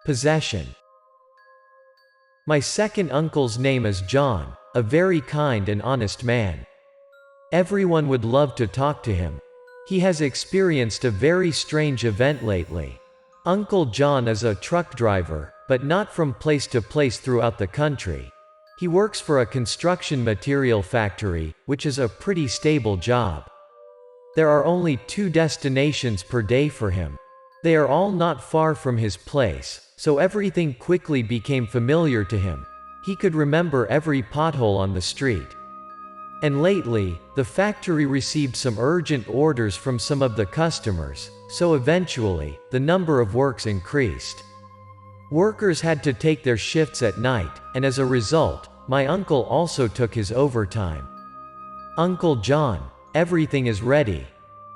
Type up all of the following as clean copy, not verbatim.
Possession. My second uncle's name is John, a very kind and honest man. Everyone would love to talk to him. He has experienced a very strange event lately. Uncle John is a truck driver, but not from place to place throughout the country. He works for a construction material factory, which is a pretty stable job. There are only 2 destinations per day for him. They are all not far from his place, so everything quickly became familiar to him. He could remember every pothole on the street. And lately, the factory received some urgent orders from some of the customers, so eventually, the number of works increased. Workers had to take their shifts at night, and as a result, my uncle also took his overtime. Uncle John, everything is ready.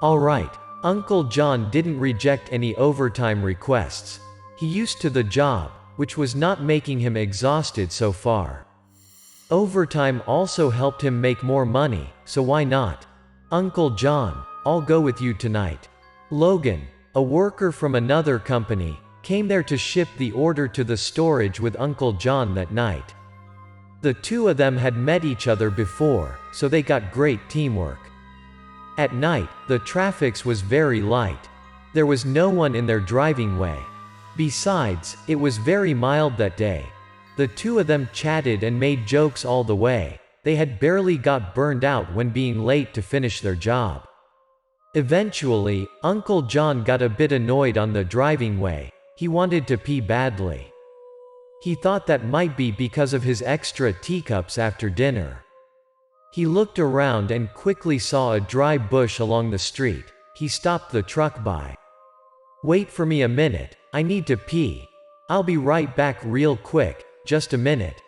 All right. Uncle John didn't reject any overtime requests. He used to the job, which was not making him exhausted so far. Overtime also helped him make more money, so why not? Uncle John, I'll go with you tonight. Logan, a worker from another company, came there to ship the order to the storage with Uncle John that night. The 2 of them had met each other before, so they got great teamwork. At night, the traffic was very light. There was no one in their driving way. Besides, it was very mild that day. The 2 of them chatted and made jokes all the way. They had barely got burned out when being late to finish their job. Eventually, Uncle John got a bit annoyed on the driving way. He wanted to pee badly. He thought that might be because of his extra teacups after dinner. He looked around and quickly saw a dry bush along the street. He stopped the truck by. "Wait for me a minute, I need to pee. I'll be right back real quick, just a minute."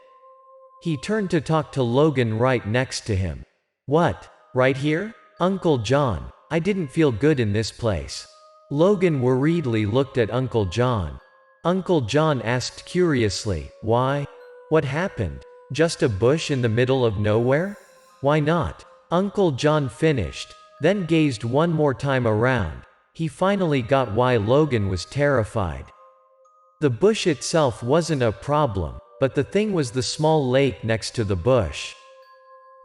He turned to talk to Logan right next to him. "What, right here? Uncle John, I didn't feel good in this place." Logan worriedly looked at Uncle John. Uncle John asked curiously, "Why? What happened? Just a bush in the middle of nowhere? Why not?" Uncle John finished, then gazed one more time around. He finally got why Logan was terrified. The bush itself wasn't a problem, but the thing was the small lake next to the bush.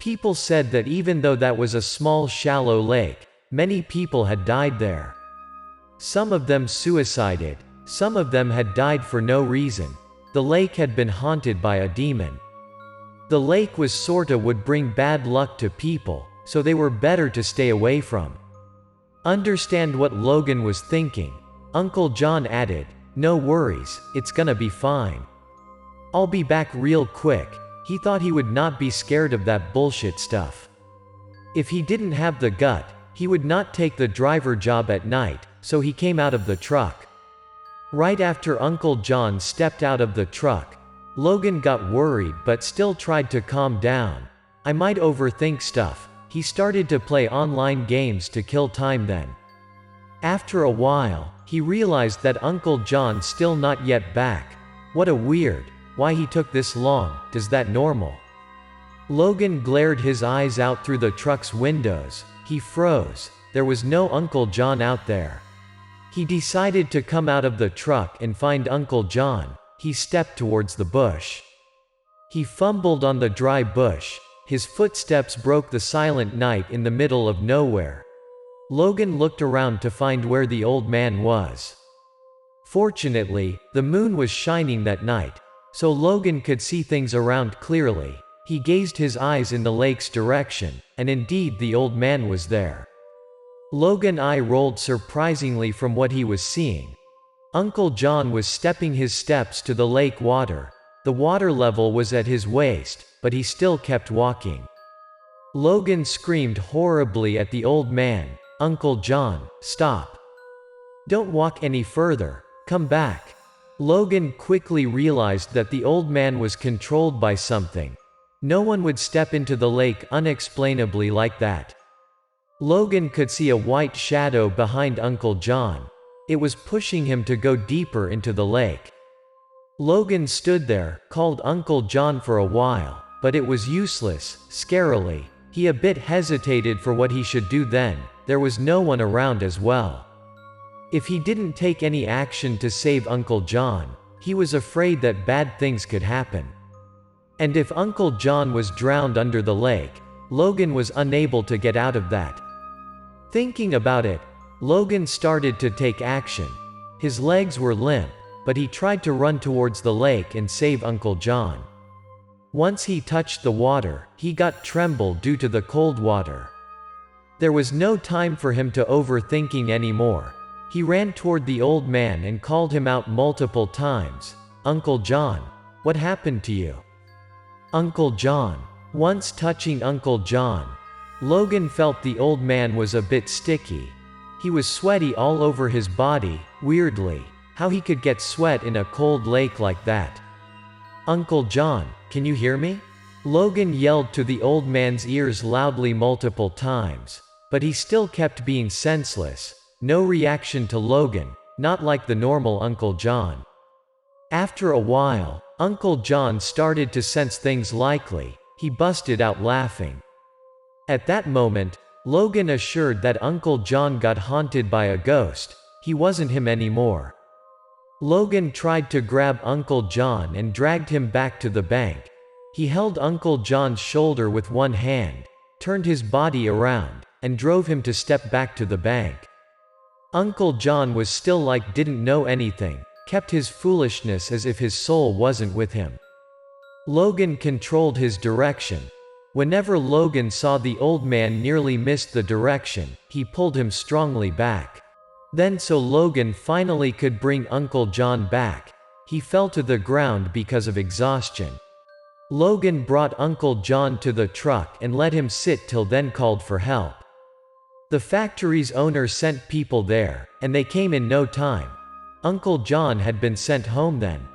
People said that even though that was a small shallow lake, many people had died there. Some of them suicided, some of them had died for no reason. The lake had been haunted by a demon. The lake was sorta would bring bad luck to people, so they were better to stay away from. Understand what Logan was thinking. Uncle John added, "No worries, it's gonna be fine. I'll be back real quick." He thought he would not be scared of that bullshit stuff. If he didn't have the gut, he would not take the driver job at night, so he came out of the truck. Right after Uncle John stepped out of the truck, Logan got worried but still tried to calm down. "I might overthink stuff." He started to play online games to kill time then. After a while, he realized that Uncle John still not yet back. What a weird. Why he took this long, is that normal? Logan glared his eyes out through the truck's windows. He froze. There was no Uncle John out there. He decided to come out of the truck and find Uncle John. He stepped towards the bush. He fumbled on the dry bush. His footsteps broke the silent night in the middle of nowhere. Logan looked around to find where the old man was. Fortunately, the moon was shining that night, so Logan could see things around clearly. He gazed his eyes in the lake's direction, and indeed the old man was there. Logan's eye rolled surprisingly from what he was seeing. Uncle John was stepping his steps to the lake water. The water level was at his waist, but he still kept walking. Logan screamed horribly at the old man, "Uncle John, stop. Don't walk any further. Come back." Logan quickly realized that the old man was controlled by something. No one would step into the lake unexplainably like that. Logan could see a white shadow behind Uncle John. It was pushing him to go deeper into the lake. Logan stood there, called Uncle John for a while, but it was useless. Scarily, he a bit hesitated for what he should do then. There was no one around as well. If he didn't take any action to save Uncle John, He was afraid that bad things could happen. And if Uncle John was drowned under the lake, Logan was unable to get out of that. Thinking about it, Logan started to take action. His legs were limp, but he tried to run towards the lake and save Uncle John. Once he touched the water, he got trembled due to the cold water. There was no time for him to overthinking anymore. He ran toward the old man and called him out multiple times. "Uncle John, what happened to you? Uncle John." Once touching Uncle John, Logan felt the old man was a bit sticky. He was sweaty all over his body. Weirdly, how he could get sweat in a cold lake like that. "Uncle John, can you hear me?" Logan yelled to the old man's ears loudly multiple times, but he still kept being senseless. No reaction to Logan, not like the normal Uncle John. After a while, Uncle John started to sense things likely. He busted out laughing. At that moment, Logan assured that Uncle John got haunted by a ghost. He wasn't him anymore. Logan tried to grab Uncle John and dragged him back to the bank. He held Uncle John's shoulder with one hand, turned his body around, and drove him to step back to the bank. Uncle John was still like didn't know anything, kept his foolishness as if his soul wasn't with him. Logan controlled his direction. Whenever Logan saw the old man nearly missed the direction, he pulled him strongly back. Then so Logan finally could bring Uncle John back. He fell to the ground because of exhaustion. Logan brought Uncle John to the truck and let him sit till then called for help. The factory's owner sent people there, and they came in no time. Uncle John had been sent home then.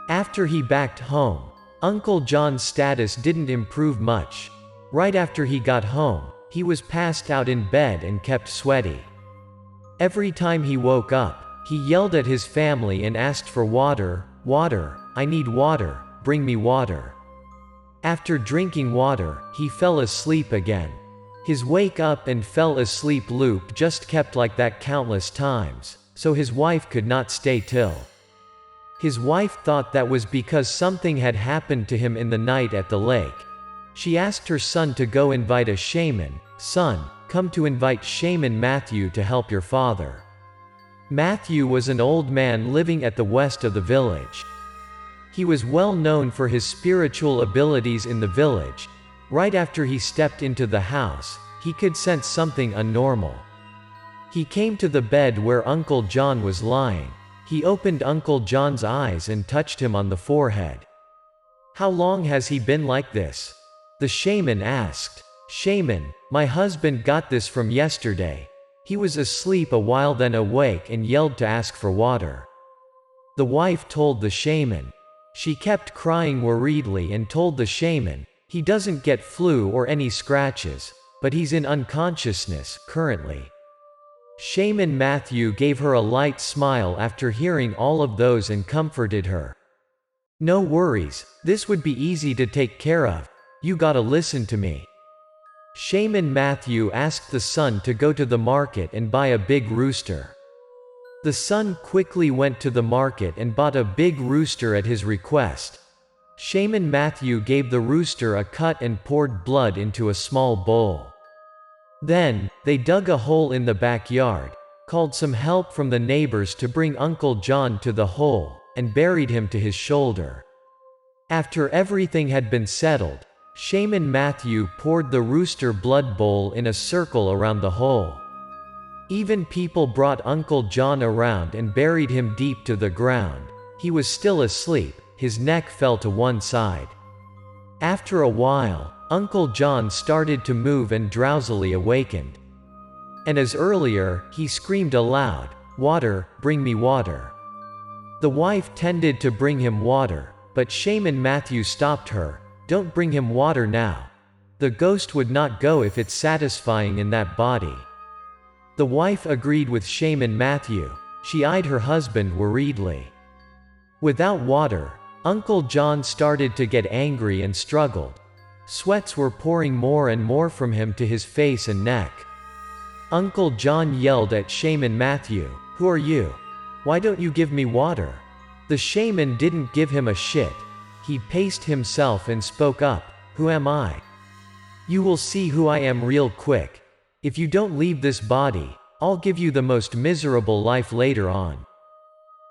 After he backed home, Uncle John's status didn't improve much. Right after he got home, he was passed out in bed and kept sweaty. Every time he woke up, he yelled at his family and asked for water. "Water, I need water, bring me water." After drinking water, he fell asleep again. His wake up and fell asleep loop just kept like that countless times, so his wife could not stay till. His wife thought that was because something had happened to him in the night at the lake. She asked her son to go invite a shaman. "Son, come to invite Shaman Matthew to help your father." Matthew was an old man living at the west of the village. He was well known for his spiritual abilities in the village. Right after he stepped into the house, he could sense something unnormal. He came to the bed where Uncle John was lying. He opened Uncle John's eyes and touched him on the forehead. "How long has he been like this?" the shaman asked. "Shaman, my husband got this from yesterday. He was asleep a while then awake and yelled to ask for water." The wife told the shaman. She kept crying worriedly and told the shaman, "He doesn't get flu or any scratches, but he's in unconsciousness currently." Shaman Matthew gave her a light smile after hearing all of those and comforted her. "No worries, this would be easy to take care of. You gotta listen to me." Shaman Matthew asked the son to go to the market and buy a big rooster. The son quickly went to the market and bought a big rooster at his request. Shaman Matthew gave the rooster a cut and poured blood into a small bowl. Then, they dug a hole in the backyard, called some help from the neighbors to bring Uncle John to the hole, and buried him to his shoulder. After everything had been settled, Shaman Matthew poured the rooster blood bowl in a circle around the hole. Even people brought Uncle John around and buried him deep to the ground. He was still asleep, his neck fell to one side. After a while, Uncle John started to move and drowsily awakened. And as earlier, he screamed aloud, "Water, bring me water." The wife tended to bring him water, but Shaman Matthew stopped her. "Don't bring him water now. The ghost would not go if it's satisfying in that body." The wife agreed with Shaman Matthew. She eyed her husband worriedly. Without water, Uncle John started to get angry and struggled. Sweats were pouring more and more from him to his face and neck. Uncle John yelled at Shaman Matthew, "Who are you? Why don't you give me water?" The shaman didn't give him a shit. He paced himself and spoke up, "Who am I? You will see who I am real quick. If you don't leave this body, I'll give you the most miserable life later on."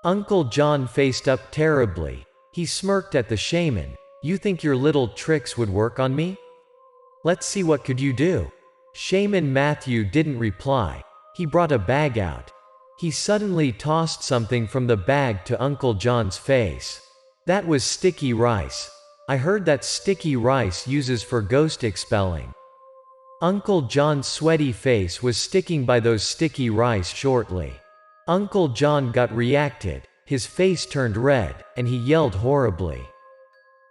Uncle John faced up terribly. He smirked at the shaman. "You think your little tricks would work on me? Let's see, what could you do?" Shaman Matthew didn't reply. He brought a bag out. He suddenly tossed something from the bag to Uncle John's face. That was sticky rice. I heard that sticky rice uses for ghost expelling. Uncle John's sweaty face was sticking by those sticky rice shortly. Uncle John got reacted, his face turned red, and he yelled horribly.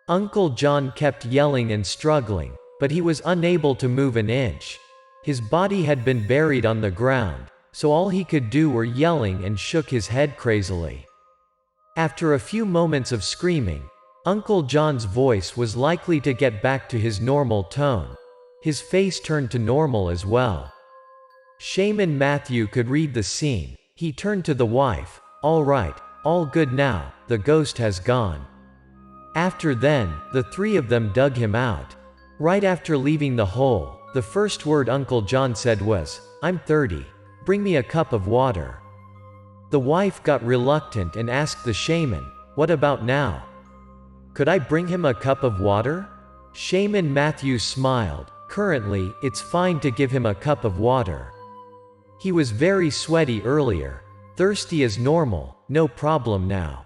Uncle John kept yelling and struggling, but he was unable to move an inch. His body had been buried on the ground, so all he could do were yelling and shook his head crazily. After a few moments of screaming, Uncle John's voice was likely to get back to his normal tone. His face turned to normal as well. Shaman Matthew could read the scene. He turned to the wife. "All right, all good now, the ghost has gone." After then, the three of them dug him out. Right after leaving the hole, the first word Uncle John said was, "I'm 30. Bring me a cup of water." The wife got reluctant and asked the shaman, "What about now? Could I bring him a cup of water?" Shaman Matthew smiled. "Currently, it's fine to give him a cup of water. He was very sweaty earlier. Thirsty is normal, no problem now."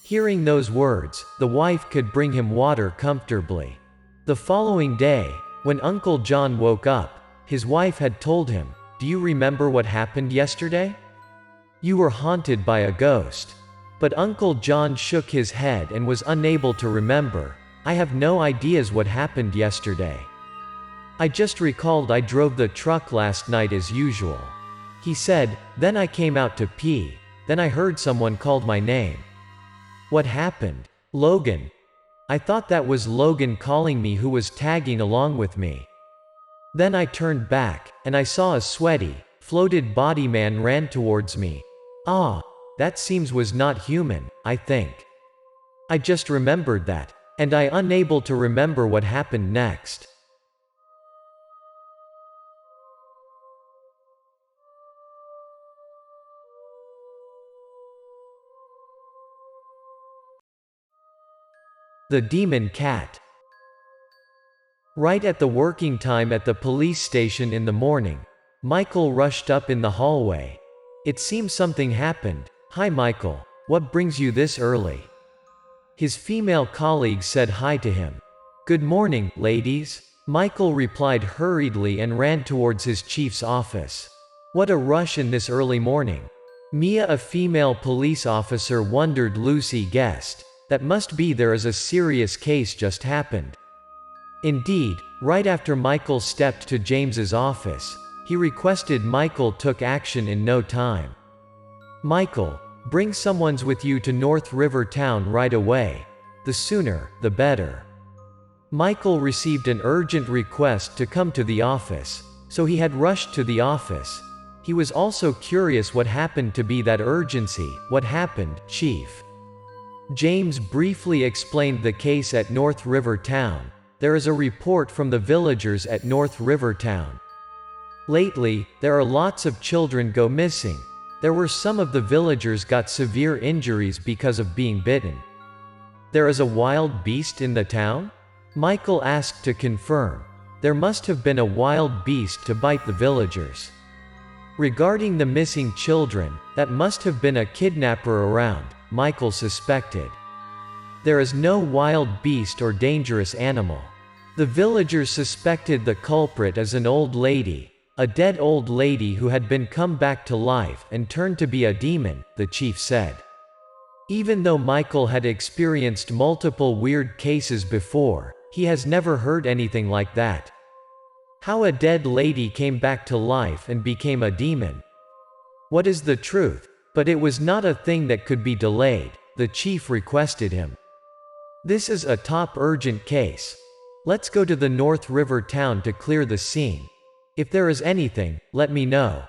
Hearing those words, the wife could bring him water comfortably. The following day, when Uncle John woke up, his wife had told him, "Do you remember what happened yesterday? You were haunted by a ghost." But Uncle John shook his head and was unable to remember. "I have no ideas what happened yesterday. I just recalled I drove the truck last night as usual." He said, "Then I came out to pee, then I heard someone called my name." "What happened?" "Logan. I thought that was Logan calling me, who was tagging along with me. Then I turned back, and I saw a sweaty, floated body man ran towards me. Ah, that seems was not human, I think. I just remembered that, and I unable to remember what happened next." The Demon Cat. Right at the working time at the police station in the morning, Michael rushed up in the hallway. "It seems something happened." "Hi Michael, what brings you this early?" His female colleague said hi to him. "Good morning, ladies." Michael replied hurriedly and ran towards his chief's office. What a rush in this early morning. Mia, a female police officer, wondered. Lucy guessed, "That must be there is a serious case just happened." Indeed, right after Michael stepped to James's office, he requested Michael took action in no time. "Michael, bring someone's with you to North River Town right away. The sooner, the better." Michael received an urgent request to come to the office, so he had rushed to the office. He was also curious what happened to be that urgency. "What happened, Chief?" James briefly explained the case at North River Town. "There is a report from the villagers at North River Town. Lately, there are lots of children go missing. There were some of the villagers got severe injuries because of being bitten." "There is a wild beast in the town?" Michael asked to confirm. "There must have been a wild beast to bite the villagers. Regarding the missing children, that must have been a kidnapper around," Michael suspected. "There is no wild beast or dangerous animal. The villagers suspected the culprit as an old lady, a dead old lady who had been come back to life and turned to be a demon," the chief said. Even though Michael had experienced multiple weird cases before, he has never heard anything like that. How a dead lady came back to life and became a demon? What is the truth? But it was not a thing that could be delayed, the chief requested him. "This is a top urgent case. Let's go to the North River Town to clear the scene. If there is anything, let me know.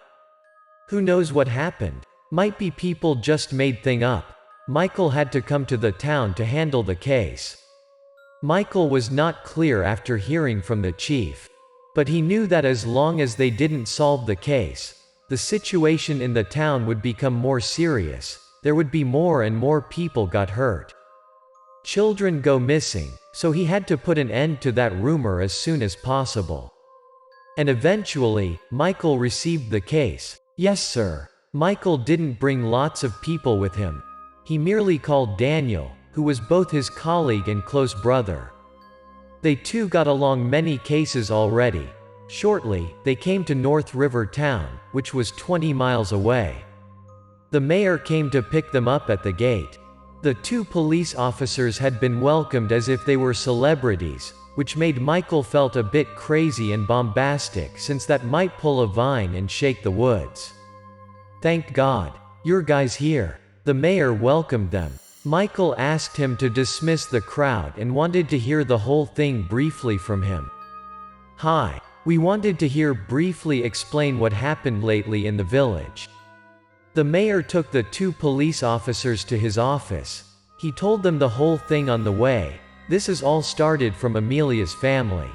Who knows what happened? Might be people just made thing up. Michael had to come to the town to handle the case. Michael was not clear after hearing from the chief. But he knew that as long as they didn't solve the case, the situation in the town would become more serious. There would be more and more people got hurt. Children go missing, so he had to put an end to that rumor as soon as possible. And eventually, Michael received the case. Yes, sir. Michael didn't bring lots of people with him. He merely called Daniel, who was both his colleague and close brother. They two got along many cases already. Shortly, they came to North River Town, which was 20 miles away. The mayor came to pick them up at the gate. The two police officers had been welcomed as if they were celebrities, which made Michael felt a bit crazy and bombastic since that might pull a vine and shake the woods. Thank God. Your guys here. The mayor welcomed them. Michael asked him to dismiss the crowd and wanted to hear the whole thing briefly from him. Hi. We wanted to hear briefly explain what happened lately in the village. The mayor took the two police officers to his office. He told them the whole thing on the way. This is all started from Amelia's family.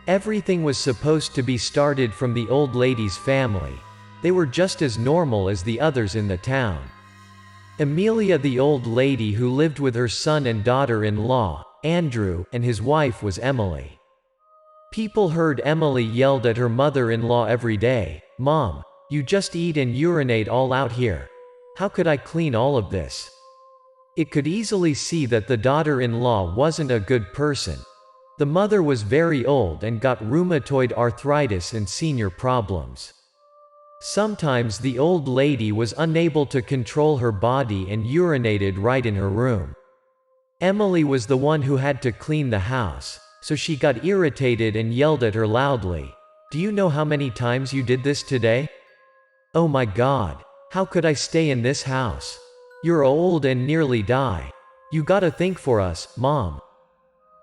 Everything was supposed to be started from the old lady's family. They were just as normal as the others in the town. Amelia, the old lady who lived with her son and daughter-in-law, Andrew, and his wife was Emily. People heard Emily yelled at her mother-in-law every day, "Mom, you just eat and urinate all out here. How could I clean all of this?" It could easily see that the daughter-in-law wasn't a good person. The mother was very old and got rheumatoid arthritis and senior problems. Sometimes the old lady was unable to control her body and urinated right in her room. Emily was the one who had to clean the house, so she got irritated and yelled at her loudly. "Do you know how many times you did this today? Oh my God, how could I stay in this house? You're old and nearly die. You gotta think for us, Mom."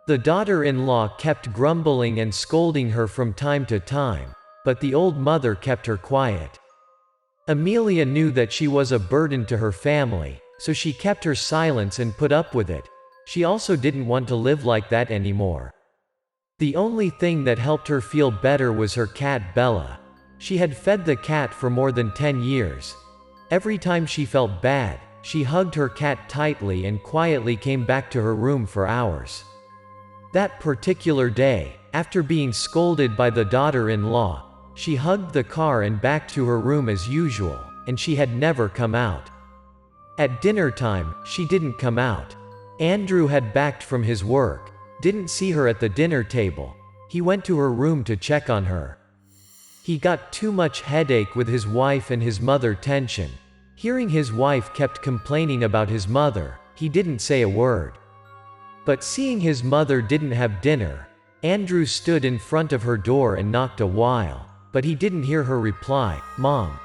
The daughter-in-law kept grumbling and scolding her from time to time, but the old mother kept her quiet. Amelia knew that she was a burden to her family, so she kept her silence and put up with it. She also didn't want to live like that anymore. The only thing that helped her feel better was her cat Bella. She had fed the cat for more than 10 years. Every time she felt bad, she hugged her cat tightly and quietly came back to her room for hours. That particular day, after being scolded by the daughter-in-law, she hugged the car and back to her room as usual, and she had never come out. At dinner time, she didn't come out. Andrew had backed from his work, didn't see her at the dinner table. He went to her room to check on her. He got too much headache with his wife and his mother tension. Hearing his wife kept complaining about his mother, he didn't say a word. But seeing his mother didn't have dinner, Andrew stood in front of her door and knocked a while, but he didn't hear her reply, "Mom,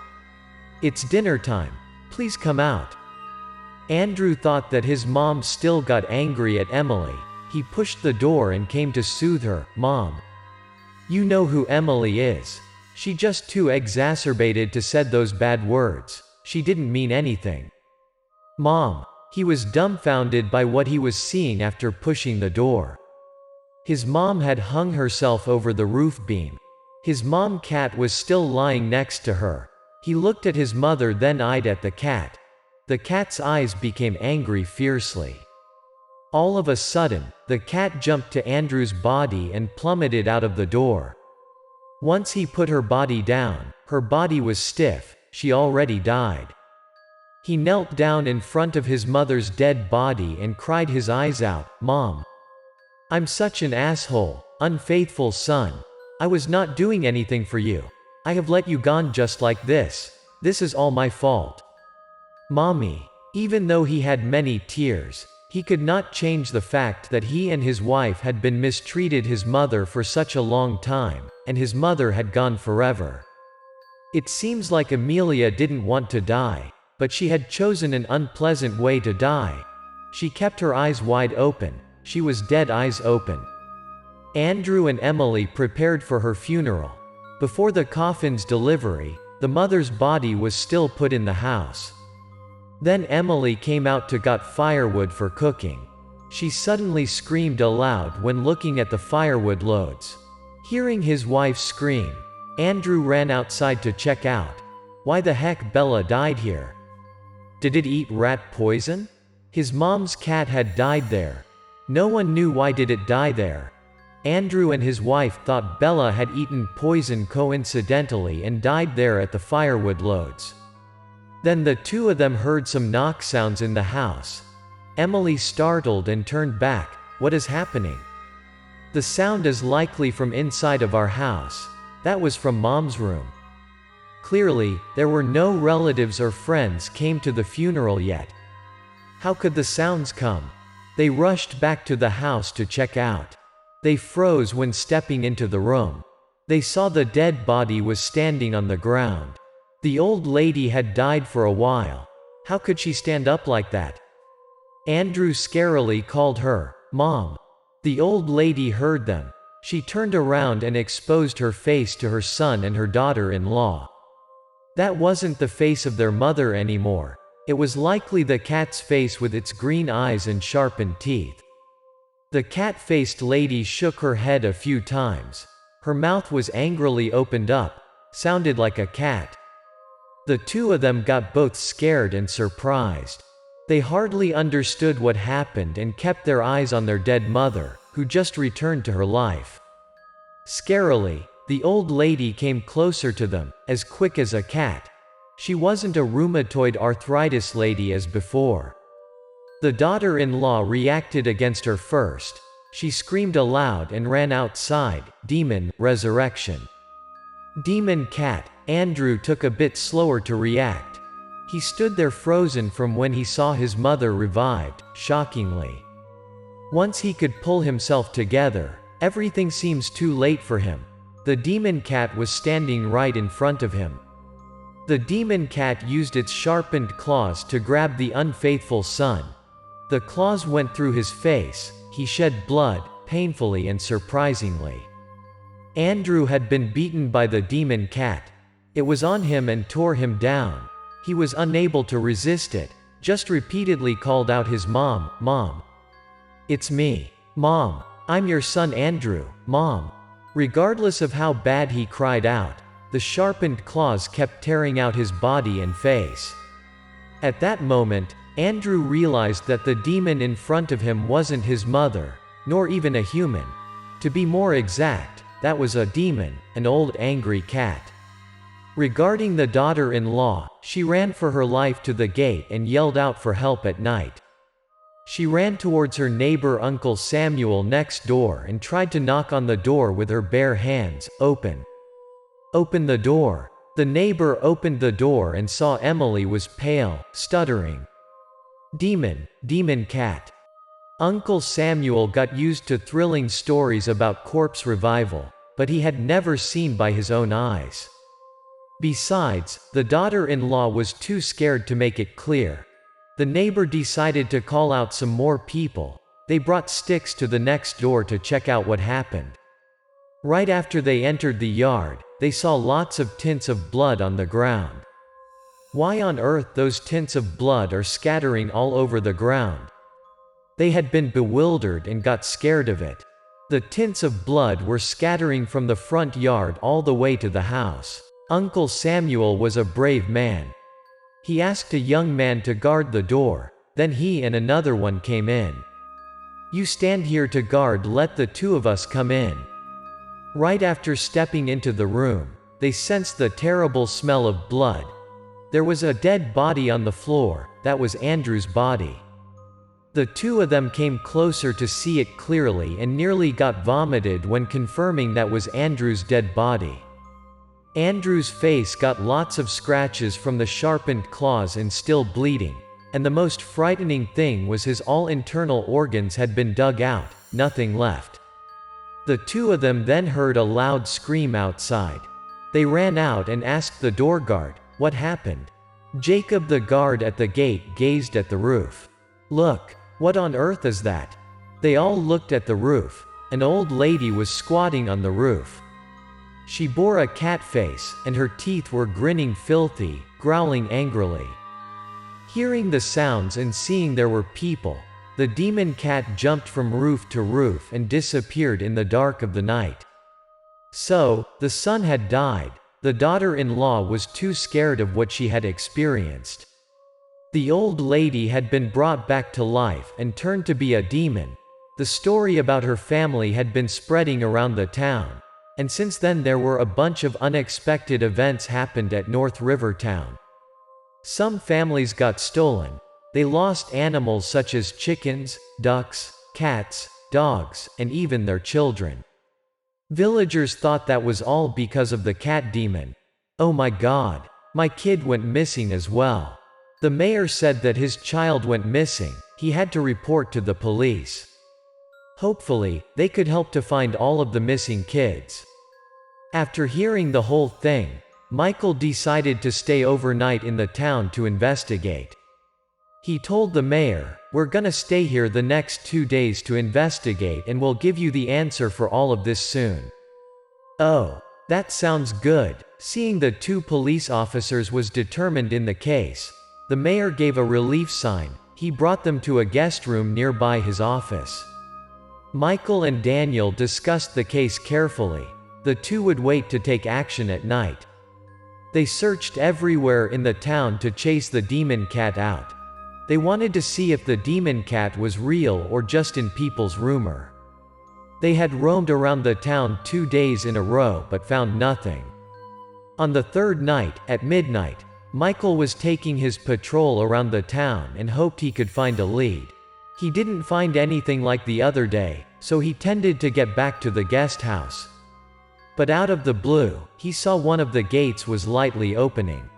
it's dinner time. Please come out." Andrew thought that his mom still got angry at Emily. He pushed the door and came to soothe her. "Mom, you know who Emily is. She just too exacerbated to said those bad words. She didn't mean anything." "Mom." He was dumbfounded by what he was seeing after pushing the door. His mom had hung herself over the roof beam. His mom cat was still lying next to her. He looked at his mother, then eyed at the cat. The cat's eyes became angry fiercely. All of a sudden, the cat jumped to Andrew's body and plummeted out of the door. Once he put her body down, her body was stiff. She already died. He knelt down in front of his mother's dead body and cried his eyes out, "Mom, I'm such an asshole, unfaithful son. I was not doing anything for you. I have let you gone just like this. This is all my fault. Mommy." Even though he had many tears, he could not change the fact that he and his wife had been mistreated his mother for such a long time, and his mother had gone forever. It seems like Amelia didn't want to die, but she had chosen an unpleasant way to die. She kept her eyes wide open. She was dead eyes open. Andrew and Emily prepared for her funeral. Before the coffin's delivery, the mother's body was still put in the house. Then Emily came out to get firewood for cooking. She suddenly screamed aloud when looking at the firewood loads. Hearing his wife scream, Andrew ran outside to check out. Why the heck Bella died here? Did it eat rat poison? His mom's cat had died there. No one knew why did it die there. Andrew and his wife thought Bella had eaten poison coincidentally and died there at the firewood loads. Then the two of them heard some knock sounds in the house. Emily startled and turned back. What is happening? The sound is likely from inside of our house. That was from Mom's room. Clearly, there were no relatives or friends came to the funeral yet. How could the sounds come? They rushed back to the house to check out. They froze when stepping into the room. They saw the dead body was standing on the ground. The old lady had died for a while. How could she stand up like that? Andrew scarily called her, "Mom." The old lady heard them. She turned around and exposed her face to her son and her daughter-in-law. That wasn't the face of their mother anymore. It was likely the cat's face with its green eyes and sharpened teeth. The cat-faced lady shook her head a few times. Her mouth was angrily opened up, sounded like a cat. The two of them got both scared and surprised. They hardly understood what happened and kept their eyes on their dead mother, who just returned to her life. Scarily, the old lady came closer to them, as quick as a cat. She wasn't a rheumatoid arthritis lady as before. The daughter-in-law reacted against her first. She screamed aloud and ran outside. Demon, resurrection. Demon cat. Andrew took a bit slower to react. He stood there frozen from when he saw his mother revived, shockingly. Once he could pull himself together, everything seems too late for him. The demon cat was standing right in front of him. The demon cat used its sharpened claws to grab the unfaithful son. The claws went through his face. He shed blood, painfully and surprisingly. Andrew had been beaten by the demon cat. It was on him and tore him down. He was unable to resist it, just repeatedly called out his mom, "Mom. It's me. Mom. I'm your son Andrew, Mom." Regardless of how bad he cried out, the sharpened claws kept tearing out his body and face. At that moment, Andrew realized that the demon in front of him wasn't his mother, nor even a human. To be more exact, that was a demon, an old angry cat. Regarding the daughter-in-law, she ran for her life to the gate and yelled out for help at night. She ran towards her neighbor Uncle Samuel next door and tried to knock on the door with her bare hands. "Open. Open the door." The neighbor opened the door and saw Emily was pale, stuttering. Demon cat. Uncle Samuel got used to thrilling stories about corpse revival, but he had never seen by his own eyes. Besides, the daughter-in-law was too scared to make it clear. The neighbor decided to call out some more people. They brought sticks to the next door to check out what happened. Right after they entered the yard, they saw lots of tints of blood on the ground. Why on earth those tints of blood are scattering all over the ground? They had been bewildered and got scared of it. The tints of blood were scattering from the front yard all the way to the house. Uncle Samuel was a brave man. He asked a young man to guard the door, then he and another one came in. "You stand here to guard, let the two of us come in." Right after stepping into the room, they sensed the terrible smell of blood. There was a dead body on the floor. That was Andrew's body. The two of them came closer to see it clearly and nearly got vomited when confirming that was Andrew's dead body. Andrew's face got lots of scratches from the sharpened claws and still bleeding, and the most frightening thing was his all internal organs had been dug out, nothing left. The two of them then heard a loud scream outside. They ran out and asked the door guard, "What happened?" Jacob, the guard at the gate, gazed at the roof. "Look, what on earth is that?" They all looked at the roof. An old lady was squatting on the roof. She bore a cat face, and her teeth were grinning filthy, growling angrily. Hearing the sounds and seeing there were people, the demon cat jumped from roof to roof and disappeared in the dark of the night. So, the son had died. The daughter-in-law was too scared of what she had experienced. The old lady had been brought back to life and turned to be a demon. The story about her family had been spreading around the town, and since then there were a bunch of unexpected events happened at North River Town. Some families got stolen. They lost animals such as chickens, ducks, cats, dogs, and even their children. Villagers thought that was all because of the cat demon. "Oh my God, my kid went missing as well." The mayor said that his child went missing. He had to report to the police. Hopefully, they could help to find all of the missing kids. After hearing the whole thing, Michael decided to stay overnight in the town to investigate. He told the mayor, "We're gonna stay here the next 2 days to investigate and we'll give you the answer for all of this soon." "Oh, that sounds good." Seeing the 2 police officers was determined in the case, the mayor gave a relief sign. He brought them to a guest room nearby his office. Michael and Daniel discussed the case carefully. The 2 would wait to take action at night. They searched everywhere in the town to chase the demon cat out. They wanted to see if the demon cat was real or just in people's rumor. They had roamed around the town 2 days in a row but found nothing. On the 3rd night, at midnight, Michael was taking his patrol around the town and hoped he could find a lead. He didn't find anything like the other day, so he tended to get back to the guest house. But out of the blue, he saw one of the gates was lightly opening.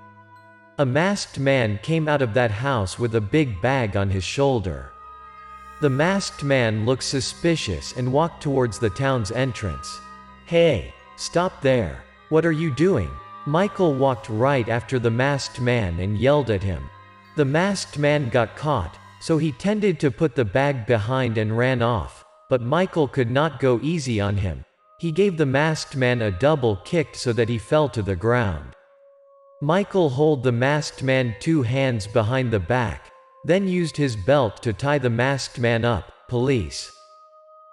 A masked man came out of that house with a big bag on his shoulder. The masked man looked suspicious and walked towards the town's entrance. "Hey, stop there. What are you doing?" Michael walked right after the masked man and yelled at him. The masked man got caught, so he tended to put the bag behind and ran off, but Michael could not go easy on him. He gave the masked man a double kick so that he fell to the ground. Michael held the masked man 2 hands behind the back, then used his belt to tie the masked man up. "Police.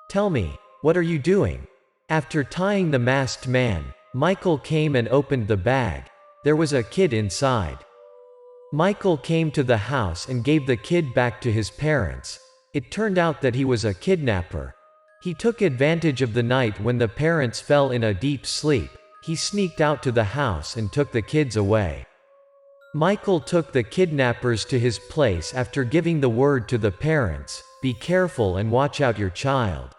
Tell me, what are you doing?" After tying the masked man, Michael came and opened the bag. There was a kid inside. Michael came to the house and gave the kid back to his parents. It turned out that he was a kidnapper. He took advantage of the night when the parents fell in a deep sleep. He sneaked out to the house and took the kids away. Michael took the kidnappers to his place after giving the word to the parents, "Be careful and watch out your child,"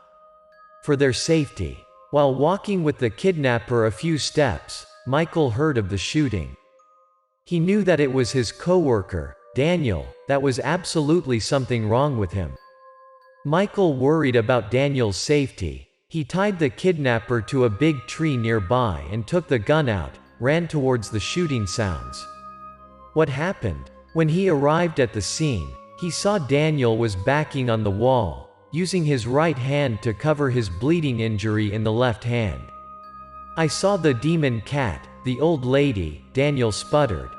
for their safety. While walking with the kidnapper a few steps, Michael heard of the shooting. He knew that it was his coworker, Daniel, that was absolutely something wrong with him. Michael worried about Daniel's safety. He tied the kidnapper to a big tree nearby and took the gun out, ran towards the shooting sounds. What happened? When he arrived at the scene, he saw Daniel was backing on the wall, using his right hand to cover his bleeding injury in the left hand. "I saw the demon cat, the old lady," Daniel sputtered.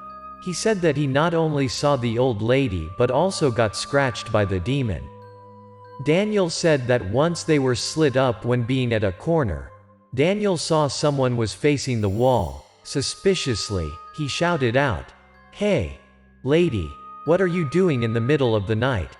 He said that he not only saw the old lady but also got scratched by the demon. Daniel said that once they were slit up when being at a corner. Daniel saw someone was facing the wall. Suspiciously, he shouted out, "Hey, lady, what are you doing in the middle of the night?"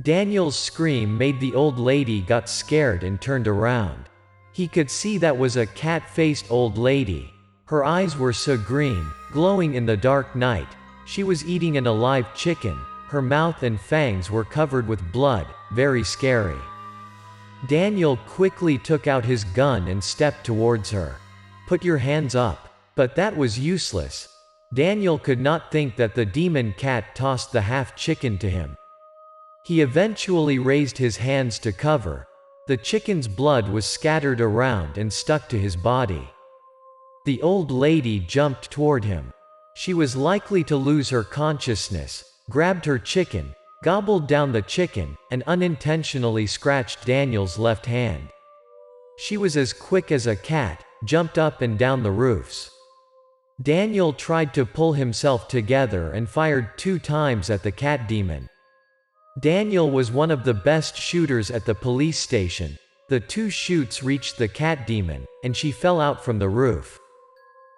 Daniel's scream made the old lady got scared and turned around. He could see that was a cat-faced old lady. Her eyes were so green, glowing in the dark night. She was eating an alive chicken. Her mouth and fangs were covered with blood, very scary. Daniel quickly took out his gun and stepped towards her. "Put your hands up." But that was useless. Daniel could not think that the demon cat tossed the half chicken to him. He eventually raised his hands to cover. The chicken's blood was scattered around and stuck to his body. The old lady jumped toward him. She was likely to lose her consciousness, grabbed her chicken, gobbled down the chicken, and unintentionally scratched Daniel's left hand. She was as quick as a cat, jumped up and down the roofs. Daniel tried to pull himself together and fired 2 times at the cat demon. Daniel was one of the best shooters at the police station. The 2 shoots reached the cat demon, and she fell out from the roof.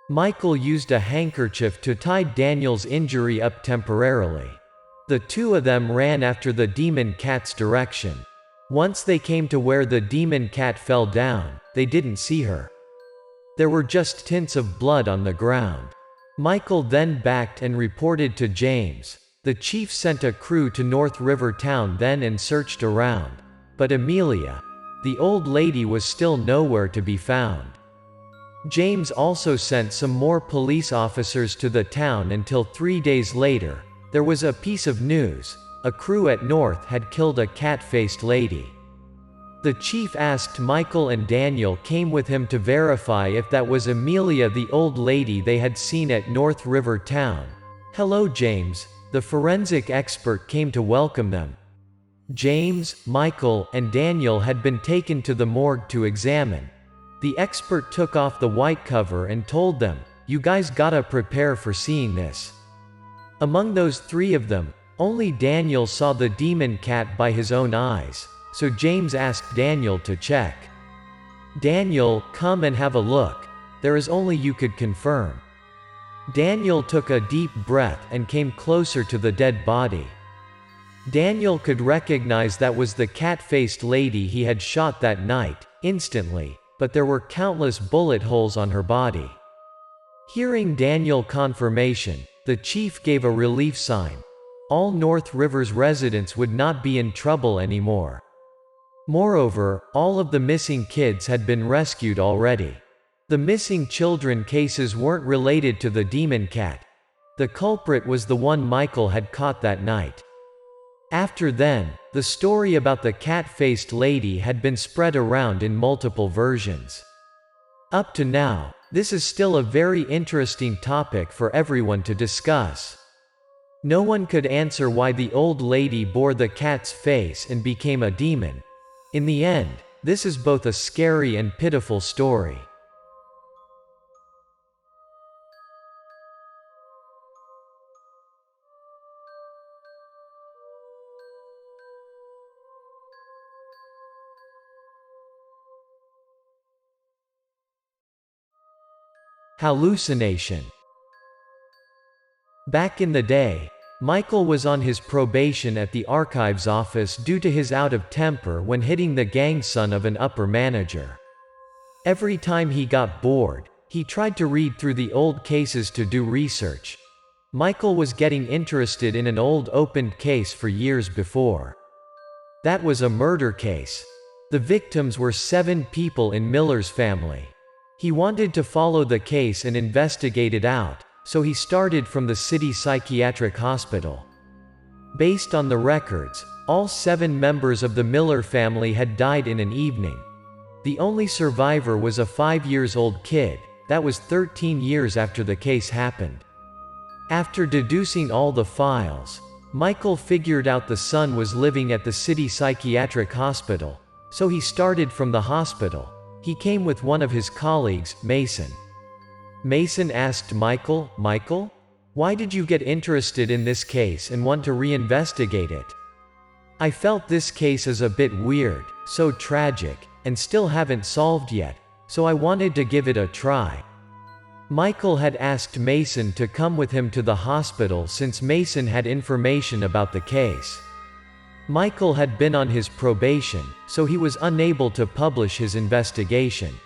Michael used a handkerchief to tie Daniel's injury up temporarily. The 2 of them ran after the demon cat's direction. Once they came to where the demon cat fell down, they didn't see her. There were just tints of blood on the ground. Michael then backed and reported to James. The chief sent a crew to North River Town then and searched around. But Amelia, the old lady, was still nowhere to be found. James also sent some more police officers to the town until 3 days later, there was a piece of news: a crew at North had killed a cat-faced lady. The chief asked Michael, and Daniel came with him to verify if that was Amelia, the old lady they had seen at North River Town. "Hello, James," the forensic expert came to welcome them. James, Michael, and Daniel had been taken to the morgue to examine. The expert took off the white cover and told them, "You guys gotta prepare for seeing this." Among those 3 of them, only Daniel saw the demon cat by his own eyes, so James asked Daniel to check. "Daniel, come and have a look. There is only you could confirm." Daniel took a deep breath and came closer to the dead body. Daniel could recognize that was the cat-faced lady he had shot that night, instantly, but there were countless bullet holes on her body. Hearing Daniel confirmation, the chief gave a relief sign. All North River's residents would not be in trouble anymore. Moreover, all of the missing kids had been rescued already. The missing children cases weren't related to the demon cat. The culprit was the one Michael had caught that night. After then, the story about the cat-faced lady had been spread around in multiple versions. Up to now, this is still a very interesting topic for everyone to discuss. No one could answer why the old lady bore the cat's face and became a demon. In the end, this is both a scary and pitiful story. Hallucination. Back in the day, Michael was on his probation at the archives office due to his out of temper when hitting the grandson of an upper manager. Every time he got bored, he tried to read through the old cases to do research. Michael was getting interested in an old opened case for years before. That was a murder case. The victims were 7 people in Miller's family. He wanted to follow the case and investigate it out, so he started from the city psychiatric hospital. Based on the records, all 7 members of the Miller family had died in an evening. The only survivor was a 5-year-old kid. That was 13 years after the case happened. After deducing all the files, Michael figured out the son was living at the city psychiatric hospital, so he started from the hospital. He came with one of his colleagues, Mason. Mason asked Michael, "Michael, why did you get interested in this case and want to reinvestigate it?" "I felt this case is a bit weird, so tragic, and still haven't solved yet, so I wanted to give it a try." Michael had asked Mason to come with him to the hospital since Mason had information about the case. Michael had been on his probation, so he was unable to publish his investigation.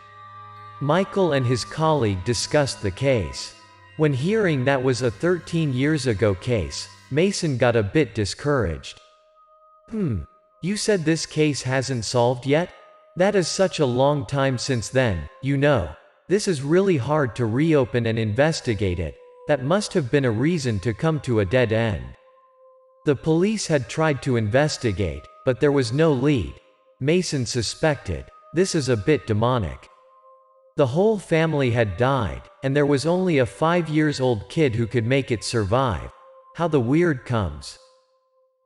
Michael and his colleague discussed the case. When hearing that was a 13 years ago case, Mason got a bit discouraged. You said this case hasn't solved yet? That is such a long time since then, you know. This is really hard to reopen and investigate it. That must have been a reason to come to a dead end. The police had tried to investigate, but there was no lead. Mason suspected, this is a bit demonic. The whole family had died, and there was only a 5-year-old kid who could make it survive. How the weird comes.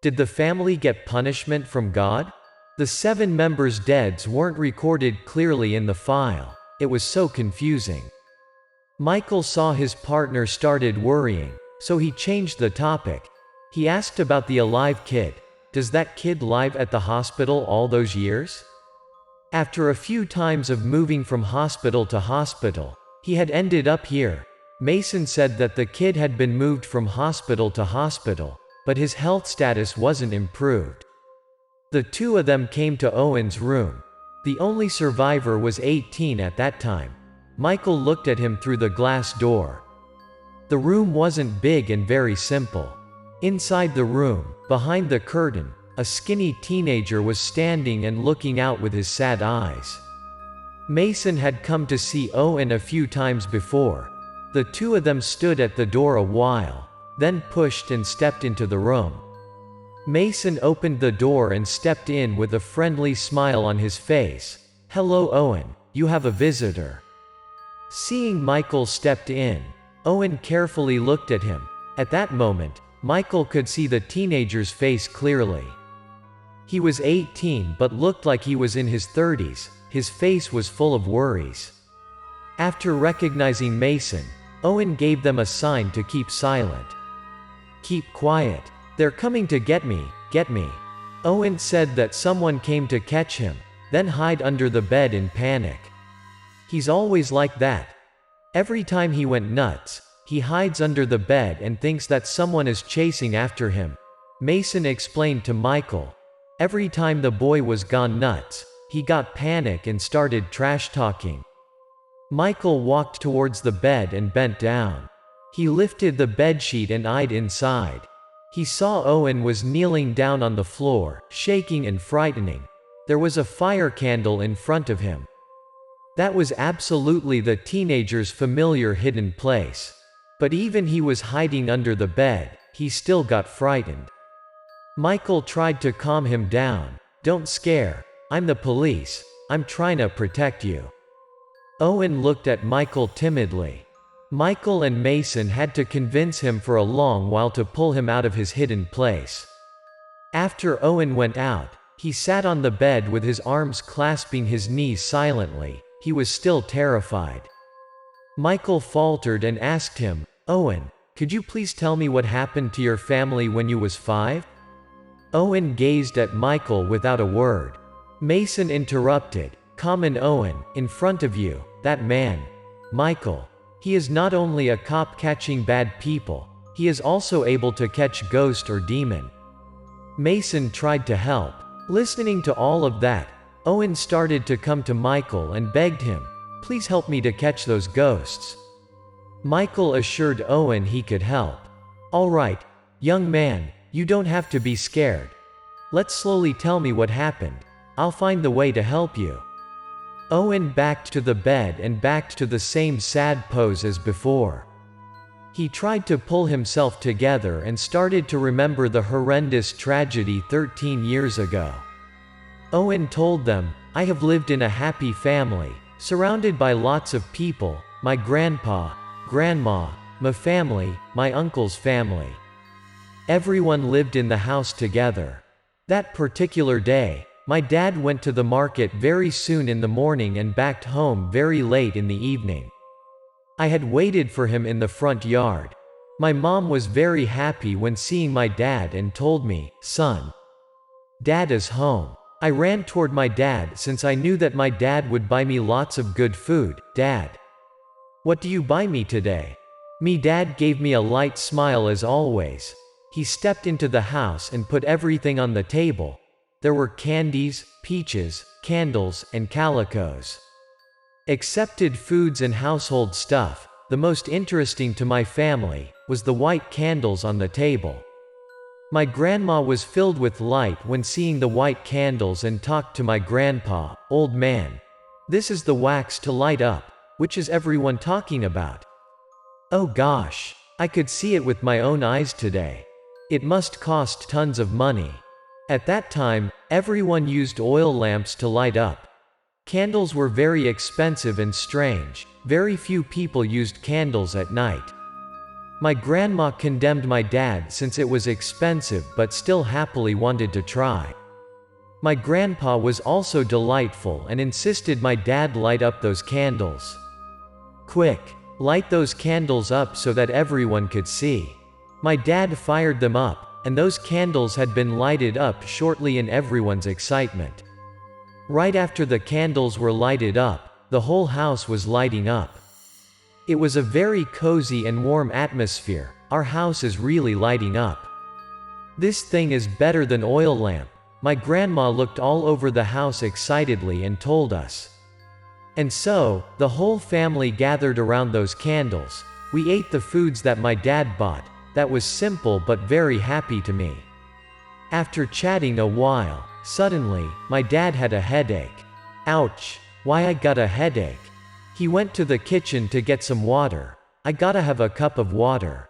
Did the family get punishment from God? The 7 members' deaths weren't recorded clearly in the file. It was so confusing. Michael saw his partner started worrying, so he changed the topic. He asked about the alive kid. Does that kid live at the hospital all those years? After a few times of moving from hospital to hospital, he had ended up here. Mason said that the kid had been moved from hospital to hospital, but his health status wasn't improved. The two of them came to Owen's room. The only survivor was 18 at that time. Michael looked at him through the glass door. The room wasn't big and very simple. Inside the room, behind the curtain, a skinny teenager was standing and looking out with his sad eyes. Mason had come to see Owen a few times before. The two of them stood at the door a while, then pushed and stepped into the room. Mason opened the door and stepped in with a friendly smile on his face. "Hello Owen, you have a visitor." Seeing Michael stepped in, Owen carefully looked at him. At that moment, Michael could see the teenager's face clearly. He was 18 but looked like he was in his 30s, his face was full of worries. After recognizing Mason, Owen gave them a sign to keep silent. "Keep quiet. They're coming to get me, get me." Owen said that someone came to catch him, then hide under the bed in panic. He's always like that. Every time he went nuts, he hides under the bed and thinks that someone is chasing after him. Mason explained to Michael. Every time the boy was gone nuts, he got panic and started trash talking. Michael walked towards the bed and bent down. He lifted the bedsheet and eyed inside. He saw Owen was kneeling down on the floor, shaking and frightening. There was a fire candle in front of him. That was absolutely the teenager's familiar hidden place. But even he was hiding under the bed, he still got frightened. Michael tried to calm him down. "Don't scare. I'm the police. I'm trying to protect you." Owen looked at Michael timidly. Michael and Mason had to convince him for a long while to pull him out of his hidden place. After Owen went out, he sat on the bed with his arms clasping his knees silently. He was still terrified. Michael faltered and asked him, "Owen, could you please tell me what happened to your family when you was 5? Owen gazed at Michael without a word. Mason interrupted, "Come on Owen, in front of you, that man. Michael. He is not only a cop catching bad people, he is also able to catch ghost or demon." Mason tried to help. Listening to all of that, Owen started to come to Michael and begged him, "Please help me to catch those ghosts." Michael assured Owen he could help. "All right, young man, you don't have to be scared. Let's slowly tell me what happened. I'll find the way to help you." Owen backed to the bed and backed to the same sad pose as before. He tried to pull himself together and started to remember the horrendous tragedy 13 years ago. Owen told them, "I have lived in a happy family, surrounded by lots of people, my grandpa, grandma, my family, my uncle's family. Everyone lived in the house together. That particular day, my dad went to the market very soon in the morning and backed home very late in the evening. I had waited for him in the front yard. My mom was very happy when seeing my dad and told me, 'Son, Dad is home.' I ran toward my dad since I knew that my dad would buy me lots of good food. 'Dad, what do you buy me today?' Me dad gave me a light smile as always. He stepped into the house and put everything on the table. There were candies, peaches, candles, and calicos. Accepted foods and household stuff. The most interesting to my family was the white candles on the table. My grandma was filled with light when seeing the white candles and talked to my grandpa, 'Old man, this is the wax to light up. Which is everyone talking about?' Oh gosh, I could see it with my own eyes today. It must cost tons of money. At that time, everyone used oil lamps to light up. Candles were very expensive and strange. Very few people used candles at night. My grandma condemned my dad since it was expensive but still happily wanted to try. My grandpa was also delightful and insisted my dad light up those candles. 'Quick, Light those candles up so that everyone could see." My dad fired them up, and those candles had been lighted up shortly in everyone's excitement. Right after the candles were lighted up, the whole house was lighting up. It was a very cozy and warm atmosphere. Our house is really lighting up. "This thing is better than oil lamp." My grandma looked all over the house excitedly and told us. And so, the whole family gathered around those candles. We ate the foods that my dad bought. That was simple but very happy to me. After chatting a while, suddenly, my dad had a headache. Ouch! Why I got a headache? He went to the kitchen to get some water. I gotta have a cup of water.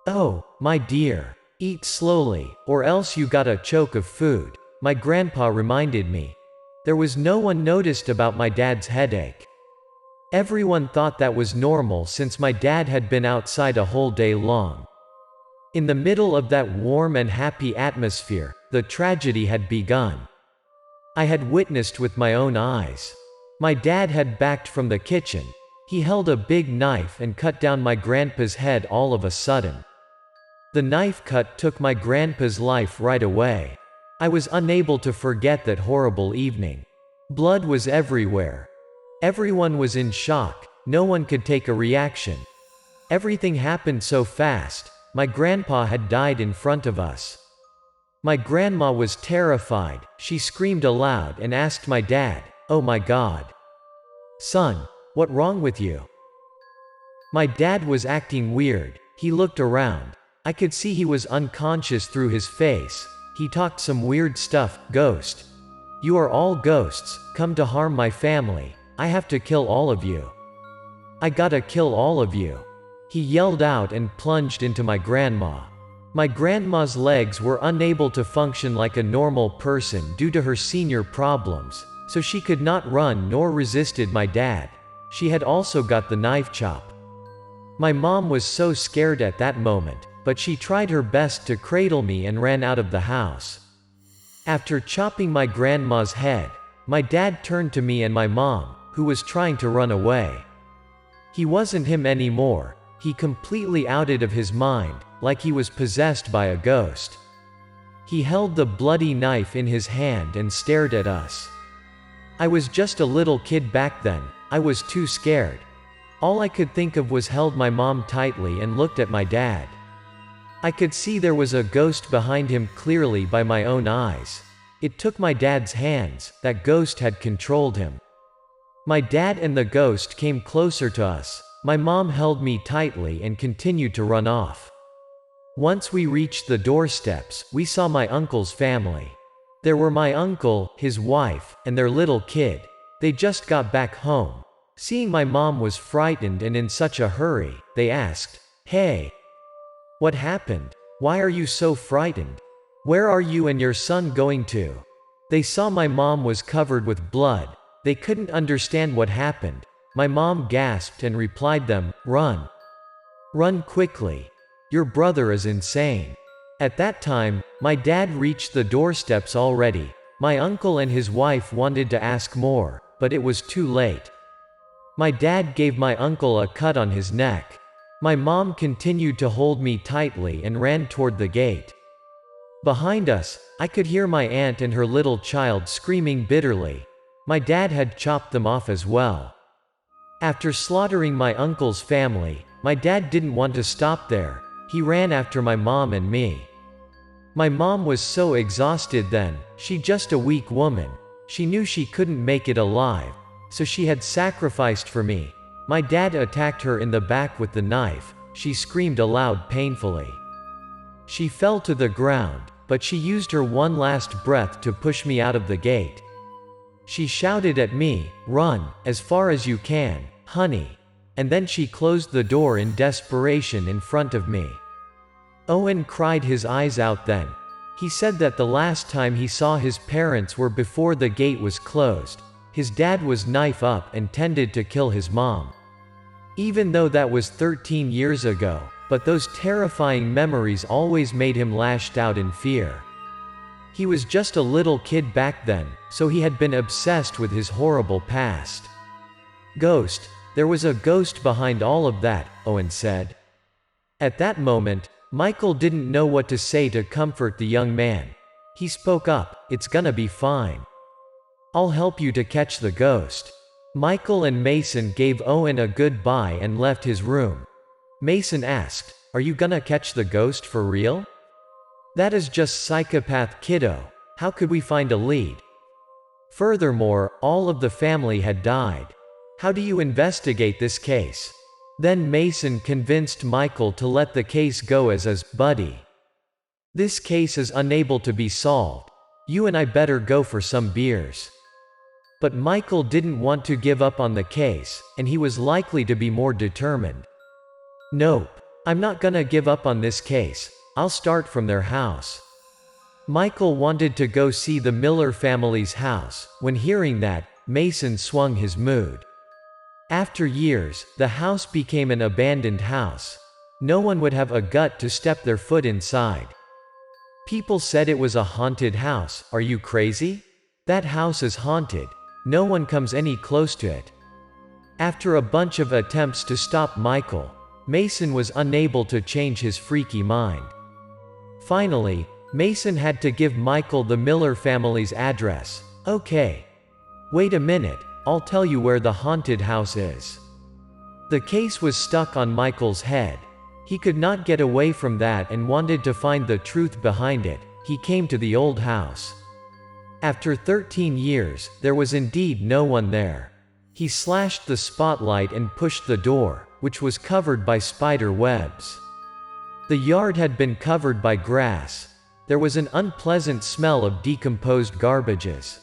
"Oh, my dear, eat slowly, or else you gotta choke of food," my grandpa reminded me. There was no one noticed about my dad's headache. Everyone thought that was normal since my dad had been outside a whole day long. In the middle of that warm and happy atmosphere, the tragedy had begun. I had witnessed with my own eyes. My dad had backed from the kitchen. He held a big knife and cut down my grandpa's head all of a sudden. The knife cut took my grandpa's life right away. I was unable to forget that horrible evening. Blood was everywhere. Everyone was in shock. No one could take a reaction. Everything happened so fast. My grandpa had died in front of us. My grandma was terrified. She screamed aloud and asked my dad, "Oh my God. Son, what wrong with you?" My dad was acting weird. He looked around. I could see he was unconscious through his face. He talked some weird stuff. "Ghost. You are all ghosts, come to harm my family. I have to kill all of you. I gotta kill all of you." He yelled out and plunged into my grandma. My grandma's legs were unable to function like a normal person due to her senior problems, so she could not run nor resisted my dad. She had also got the knife chop. My mom was so scared at that moment, but she tried her best to cradle me and ran out of the house. After chopping my grandma's head, my dad turned to me and my mom, who was trying to run away. He wasn't him anymore. He completely outed of his mind, like he was possessed by a ghost. He held the bloody knife in his hand and stared at us. I was just a little kid back then. I was too scared. All I could think of was held my mom tightly and looked at my dad. I could see there was a ghost behind him clearly by my own eyes. It took my dad's hands. That ghost had controlled him. My dad and the ghost came closer to us. My mom held me tightly and continued to run off. Once we reached the doorsteps, we saw my uncle's family. There were my uncle, his wife, and their little kid. They just got back home. Seeing my mom was frightened and in such a hurry, they asked, "Hey, what happened? Why are you so frightened? Where are you and your son going to?" They saw my mom was covered with blood. They couldn't understand what happened. My mom gasped and replied them, "Run. Run quickly. Your brother is insane." At that time, my dad reached the doorsteps already. My uncle and his wife wanted to ask more, but it was too late. My dad gave my uncle a cut on his neck. My mom continued to hold me tightly and ran toward the gate. Behind us, I could hear my aunt and her little child screaming bitterly. My dad had chopped them off as well. After slaughtering my uncle's family, my dad didn't want to stop there. He ran after my mom and me. My mom was so exhausted then. She just a weak woman. She knew she couldn't make it alive, so she had sacrificed for me. My dad attacked her in the back with the knife. She screamed aloud painfully. She fell to the ground, but she used her one last breath to push me out of the gate. She shouted at me, "Run, as far as you can, honey." And then she closed the door in desperation in front of me. Owen cried his eyes out then. He said that the last time he saw his parents were before the gate was closed. His dad was knife up and tended to kill his mom. Even though that was 13 years ago, but those terrifying memories always made him lashed out in fear. He was just a little kid back then, so he had been obsessed with his horrible past. Ghost, There was a ghost behind all of that, Owen said. At that moment, Michael didn't know what to say to comfort the young man. He spoke up, "It's gonna be fine. I'll help you to catch the ghost." Michael and Mason gave Owen a goodbye and left his room. Mason asked, "Are you gonna catch the ghost for real?" "That is just psychopath, kiddo. How could we find a lead? Furthermore, all of the family had died. How do you investigate this case?" Then Mason convinced Michael to let the case go as is, "Buddy. This case is unable to be solved. You and I better go for some beers." But Michael didn't want to give up on the case, and he was likely to be more determined. "Nope. I'm not gonna give up on this case. I'll start from their house." Michael wanted to go see the Miller family's house. When hearing that, Mason swung his mood. After years, the house became an abandoned house. No one would have a gut to step their foot inside. People said it was a haunted house. "Are you crazy? That house is haunted. No one comes any close to it." After a bunch of attempts to stop Michael, Mason was unable to change his freaky mind. Finally, Mason had to give Michael the Miller family's address. "Okay. Wait a minute, I'll tell you where the haunted house is." The case was stuck on Michael's head. He could not get away from that and wanted to find the truth behind it. He came to the old house. After 13 years, there was indeed no one there. He slashed the spotlight and pushed the door, which was covered by spider webs. The yard had been covered by grass. There was an unpleasant smell of decomposed garbages.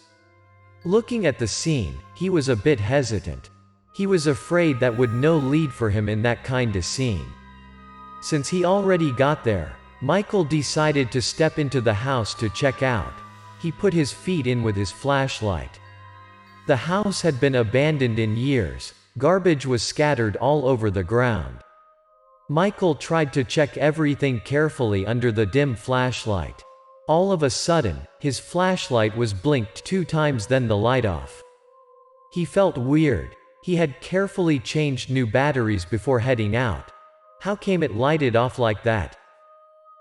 Looking at the scene, he was a bit hesitant. He was afraid that would no lead for him in that kind of scene. Since he already got there, Michael decided to step into the house to check out. He put his feet in with his flashlight. The house had been abandoned in years. Garbage was scattered all over the ground. Michael tried to check everything carefully under the dim flashlight. All of a sudden, his flashlight was blinked 2 times, then the light off. He felt weird. He had carefully changed new batteries before heading out. How came it lighted off like that?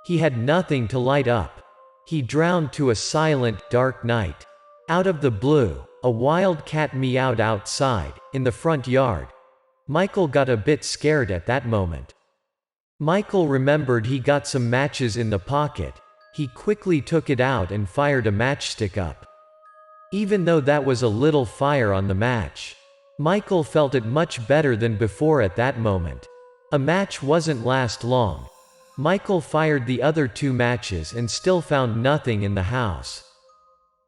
He had nothing to light up. He drowned to a silent, dark night. Out of the blue, a wild cat meowed outside, in the front yard. Michael got a bit scared at that moment. Michael remembered he got some matches in the pocket. He quickly took it out and fired a matchstick up. Even though that was a little fire on the match, Michael felt it much better than before at that moment. A match wasn't last long. Michael fired the other 2 matches and still found nothing in the house.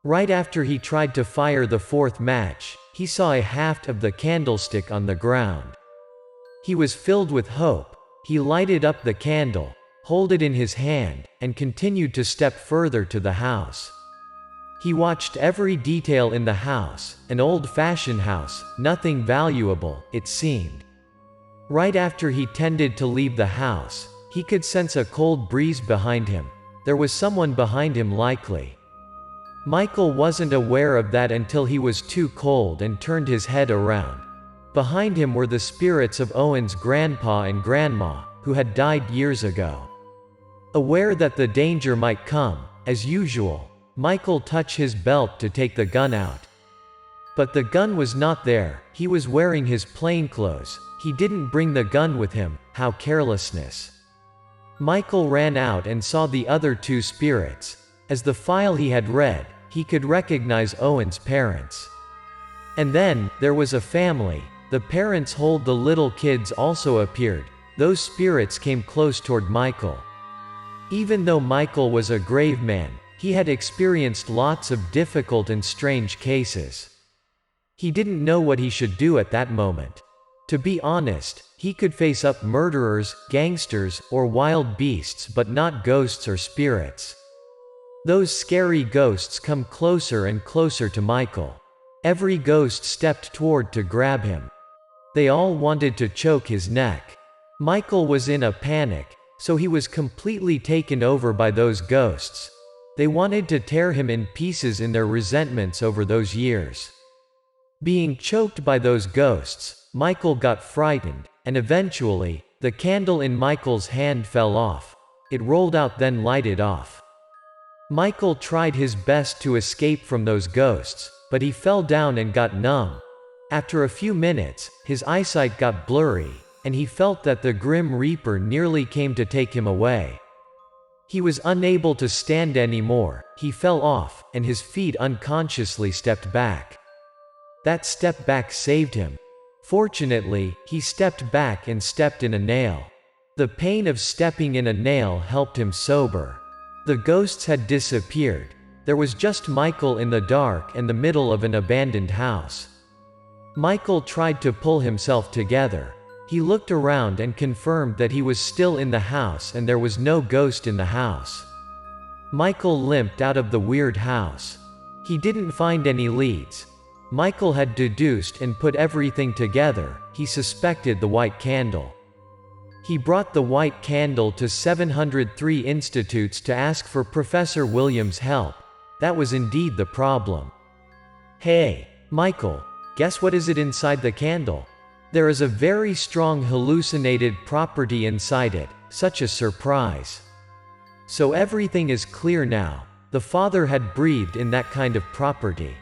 Right after he tried to fire the 4th match, he saw a haft of the candlestick on the ground. He was filled with hope. He lighted up the candle, held it in his hand, and continued to step further to the house. He watched every detail in the house, an old-fashioned house, nothing valuable, it seemed. Right after he tended to leave the house, he could sense a cold breeze behind him. There was someone behind him likely. Michael wasn't aware of that until he was too cold and turned his head around. Behind him were the spirits of Owen's grandpa and grandma, who had died years ago. Aware that the danger might come, as usual, Michael touched his belt to take the gun out. But the gun was not there. He was wearing his plainclothes. He didn't bring the gun with him. How carelessness. Michael ran out and saw the other 2 spirits. As the file he had read, he could recognize Owen's parents. And then, there was a family. The parents hold the little kids also appeared. Those spirits came close toward Michael. Even though Michael was a grave man, he had experienced lots of difficult and strange cases. He didn't know what he should do at that moment. To be honest, he could face up murderers, gangsters, or wild beasts, but not ghosts or spirits. Those scary ghosts come closer and closer to Michael. Every ghost stepped toward to grab him. They all wanted to choke his neck. Michael was in a panic, so he was completely taken over by those ghosts. They wanted to tear him in pieces in their resentments over those years. Being choked by those ghosts, Michael got frightened, and eventually, the candle in Michael's hand fell off. It rolled out then lighted off. Michael tried his best to escape from those ghosts, but he fell down and got numb. After a few minutes, his eyesight got blurry, and he felt that the Grim Reaper nearly came to take him away. He was unable to stand anymore, he fell off, and his feet unconsciously stepped back. That step back saved him. Fortunately, he stepped back and stepped in a nail. The pain of stepping in a nail helped him sober. The ghosts had disappeared. There was just Michael in the dark and the middle of an abandoned house. Michael tried to pull himself together. He looked around and confirmed that he was still in the house and there was no ghost in the house. Michael limped out of the weird house. He didn't find any leads. Michael had deduced and put everything together. He suspected the white candle. He brought the white candle to 703 Institutes to ask for Professor Williams' help. That was indeed the problem. Hey, Michael, guess what is it inside the candle? There is a very strong hallucinated property inside it, such a surprise. So everything is clear now. The father had breathed in that kind of property.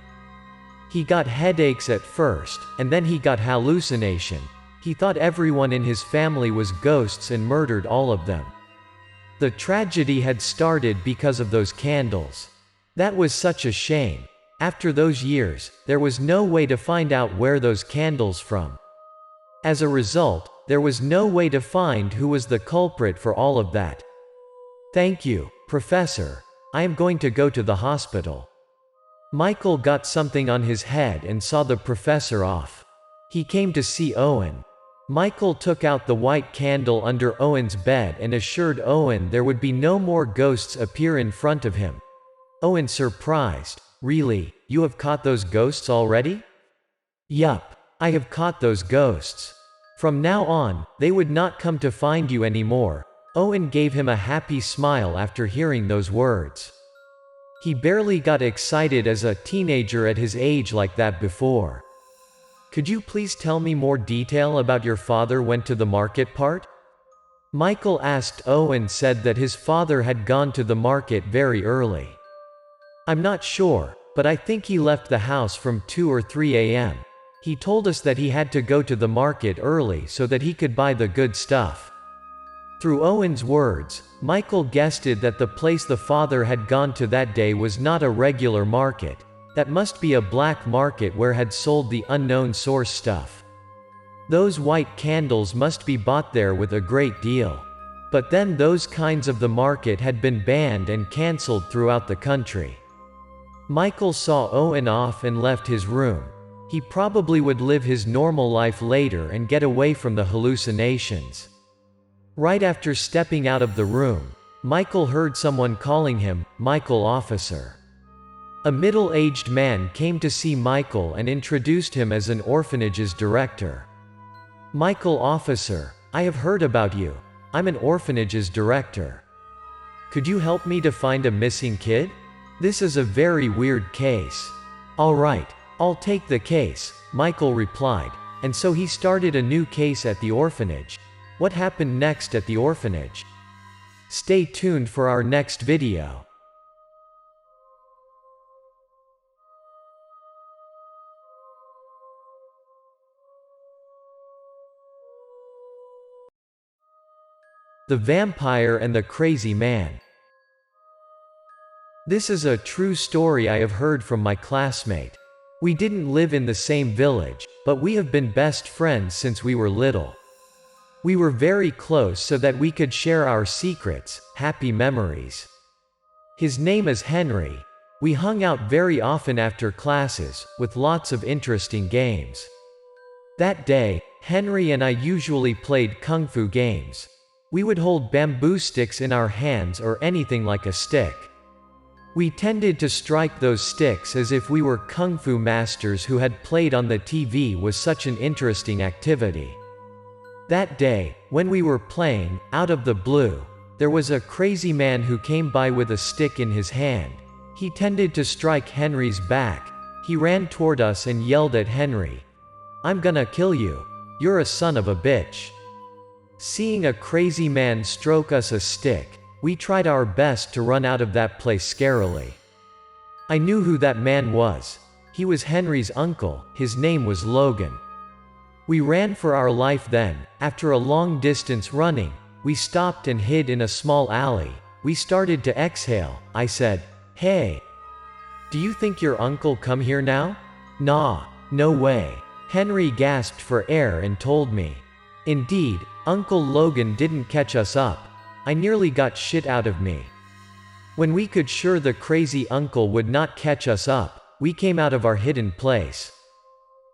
He got headaches at first, and then he got hallucination. He thought everyone in his family was ghosts and murdered all of them. The tragedy had started because of those candles. That was such a shame. After those years, there was no way to find out where those candles from. As a result, there was no way to find who was the culprit for all of that. Thank you, Professor. I am going to go to the hospital. Michael got something on his head and saw the professor off. He came to see Owen. Michael took out the white candle under Owen's bed and assured Owen there would be no more ghosts appear in front of him. Owen surprised. Really, you have caught those ghosts already? Yup, I have caught those ghosts. From now on, they would not come to find you anymore. Owen gave him a happy smile after hearing those words. He barely got excited as a teenager at his age like that before. Could you please tell me more detail about your father went to the market part? Michael asked. Owen said that his father had gone to the market very early. I'm not sure, but I think he left the house from 2 or 3 a.m. He told us that he had to go to the market early so that he could buy the good stuff. Through Owen's words, Michael guessed that the place the father had gone to that day was not a regular market. That must be a black market where had sold the unknown source stuff. Those white candles must be bought there with a great deal. But then those kinds of the market had been banned and cancelled throughout the country. Michael saw Owen off and left his room. He probably would live his normal life later and get away from the hallucinations. Right after stepping out of the room, Michael heard someone calling him, "Michael Officer." A middle-aged man came to see Michael and introduced him as an orphanage's director. "Michael Officer, I have heard about you. I'm an orphanage's director. Could you help me to find a missing kid? This is a very weird case." "All right, I'll take the case," Michael replied, and so he started a new case at the orphanage. What happened next at the orphanage? Stay tuned for our next video. The Vampire and the Crazy Man. This is a true story I have heard from my classmate. We didn't live in the same village, but we have been best friends since we were little. We were very close so that we could share our secrets, happy memories. His name is Henry. We hung out very often after classes, with lots of interesting games. That day, Henry and I usually played kung fu games. We would hold bamboo sticks in our hands or anything like a stick. We tended to strike those sticks as if we were kung fu masters who had played on the TV. Was such an interesting activity. That day, when we were playing, out of the blue, there was a crazy man who came by with a stick in his hand. He tended to strike Henry's back. He ran toward us and yelled at Henry, "I'm gonna kill you." "You're a son of a bitch." Seeing a crazy man stroke us a stick, we tried our best to run out of that place scarily. I knew who that man was. He was Henry's uncle, his name was Logan. We ran for our life then. After a long distance running, we stopped and hid in a small alley. We started to exhale. I said, "Hey, do you think your uncle come here now?" "Nah, no way." Henry gasped for air and told me. Indeed, Uncle Logan didn't catch us up. I nearly got shit out of me. When we could sure the crazy uncle would not catch us up, we came out of our hidden place.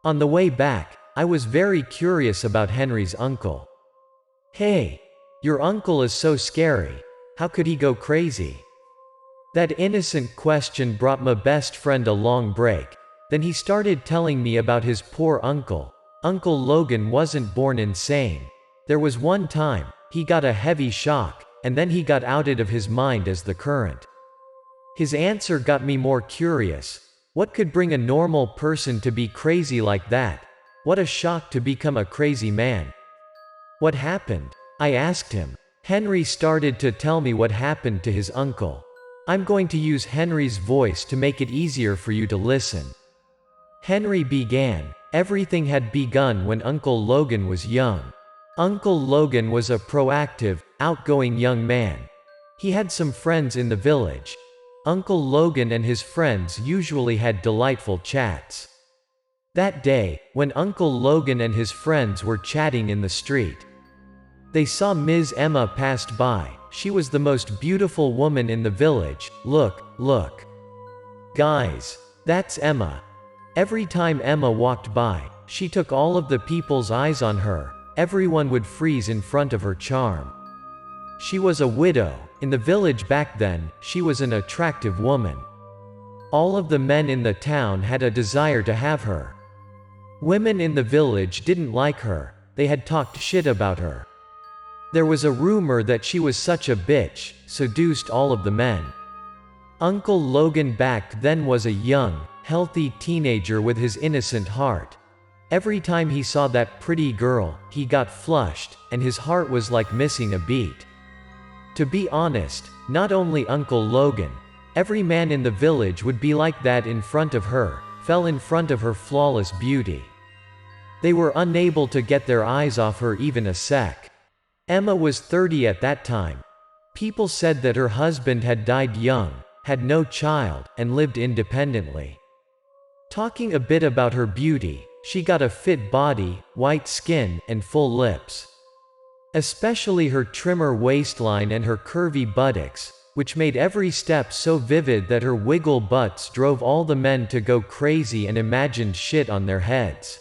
On the way back, I was very curious about Henry's uncle. "Hey, your uncle is so scary. How could he go crazy?" That innocent question brought my best friend a long break. Then he started telling me about his poor uncle. Uncle Logan wasn't born insane. There was one time, he got a heavy shock, and then he got outed of his mind as the current. His answer got me more curious. What could bring a normal person to be crazy like that? What a shock to become a crazy man. "What happened?" I asked him. Henry started to tell me what happened to his uncle. I'm going to use Henry's voice to make it easier for you to listen. Henry began. Everything had begun when Uncle Logan was young. Uncle Logan was a proactive, outgoing young man. He had some friends in the village. Uncle Logan and his friends usually had delightful chats. That day, when Uncle Logan and his friends were chatting in the street, they saw Ms. Emma passed by. She was the most beautiful woman in the village. Look. Guys, that's Emma. Every time Emma walked by, she took all of the people's eyes on her. Everyone would freeze in front of her charm. She was a widow. In the village back then, she was an attractive woman. All of the men in the town had a desire to have her. Women in the village didn't like her. They had talked shit about her. There was a rumor that she was such a bitch, seduced all of the men. Uncle Logan back then was a young, healthy teenager with his innocent heart. Every time he saw that pretty girl, he got flushed, and his heart was like missing a beat. To be honest, not only Uncle Logan, every man in the village would be like that in front of her, fell in front of her flawless beauty. They were unable to get their eyes off her even a sec. Emma was 30 at that time. People said that her husband had died young, had no child, and lived independently. Talking a bit about her beauty, she got a fit body, white skin, and full lips. Especially her trimmer waistline and her curvy buttocks, which made every step so vivid that her wiggle butts drove all the men to go crazy and imagined shit on their heads.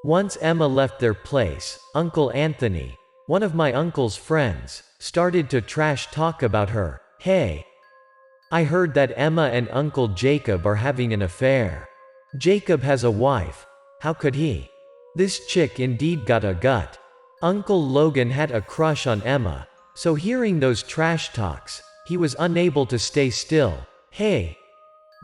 Once Emma left their place, Uncle Anthony, one of my uncle's friends, started to trash talk about her. "Hey, I heard that Emma and Uncle Jacob are having an affair. Jacob has a wife. How could he? This chick indeed got a gut." Uncle Logan had a crush on Emma, so hearing those trash talks, he was unable to stay still. "Hey,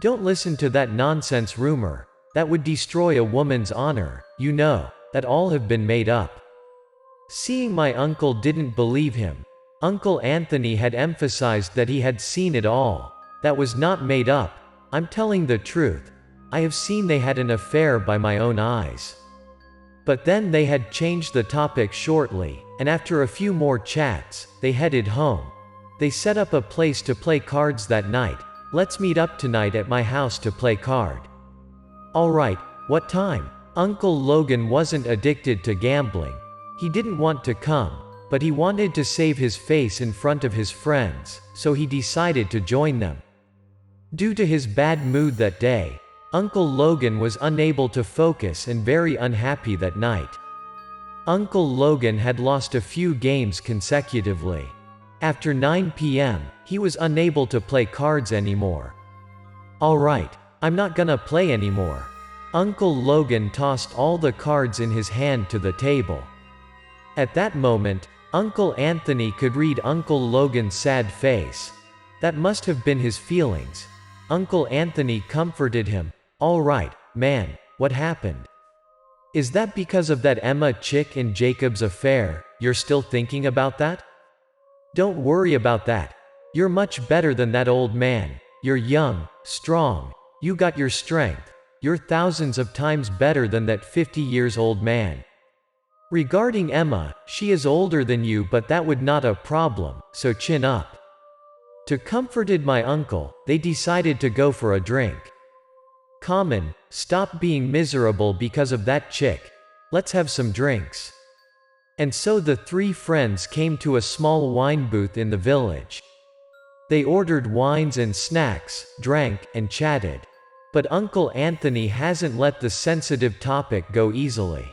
don't listen to that nonsense rumor. That would destroy a woman's honor. You know, that all have been made up." Seeing my uncle didn't believe him, Uncle Anthony had emphasized that he had seen it all. "That was not made up. I'm telling the truth. I have seen they had an affair by my own eyes." But then they had changed the topic shortly, and after a few more chats, they headed home. They set up a place to play cards that night. "Let's meet up tonight at my house to play card." "Alright, what time?" Uncle Logan wasn't addicted to gambling. He didn't want to come, but he wanted to save his face in front of his friends, so he decided to join them. Due to his bad mood that day, Uncle Logan was unable to focus and very unhappy that night. Uncle Logan had lost a few games consecutively. After 9 p.m., he was unable to play cards anymore. "Alright, I'm not gonna play anymore." Uncle Logan tossed all the cards in his hand to the table. At that moment, Uncle Anthony could read Uncle Logan's sad face. That must have been his feelings. Uncle Anthony comforted him. "All right, man, what happened?" Is that because of that Emma chick and Jacob's affair? You're still thinking about that? Don't worry about that. You're much better than that old man. You're young, strong. You got your strength. You're thousands of times better than that 50 years old man. Regarding Emma, she is older than you, but that would not a problem, so chin up. To comforted my uncle, they decided to go for a drink. Common, stop being miserable because of that chick. Let's have some drinks. And so the three friends came to a small wine booth in the village. They ordered wines and snacks, drank, and chatted. But Uncle Anthony hasn't let the sensitive topic go easily.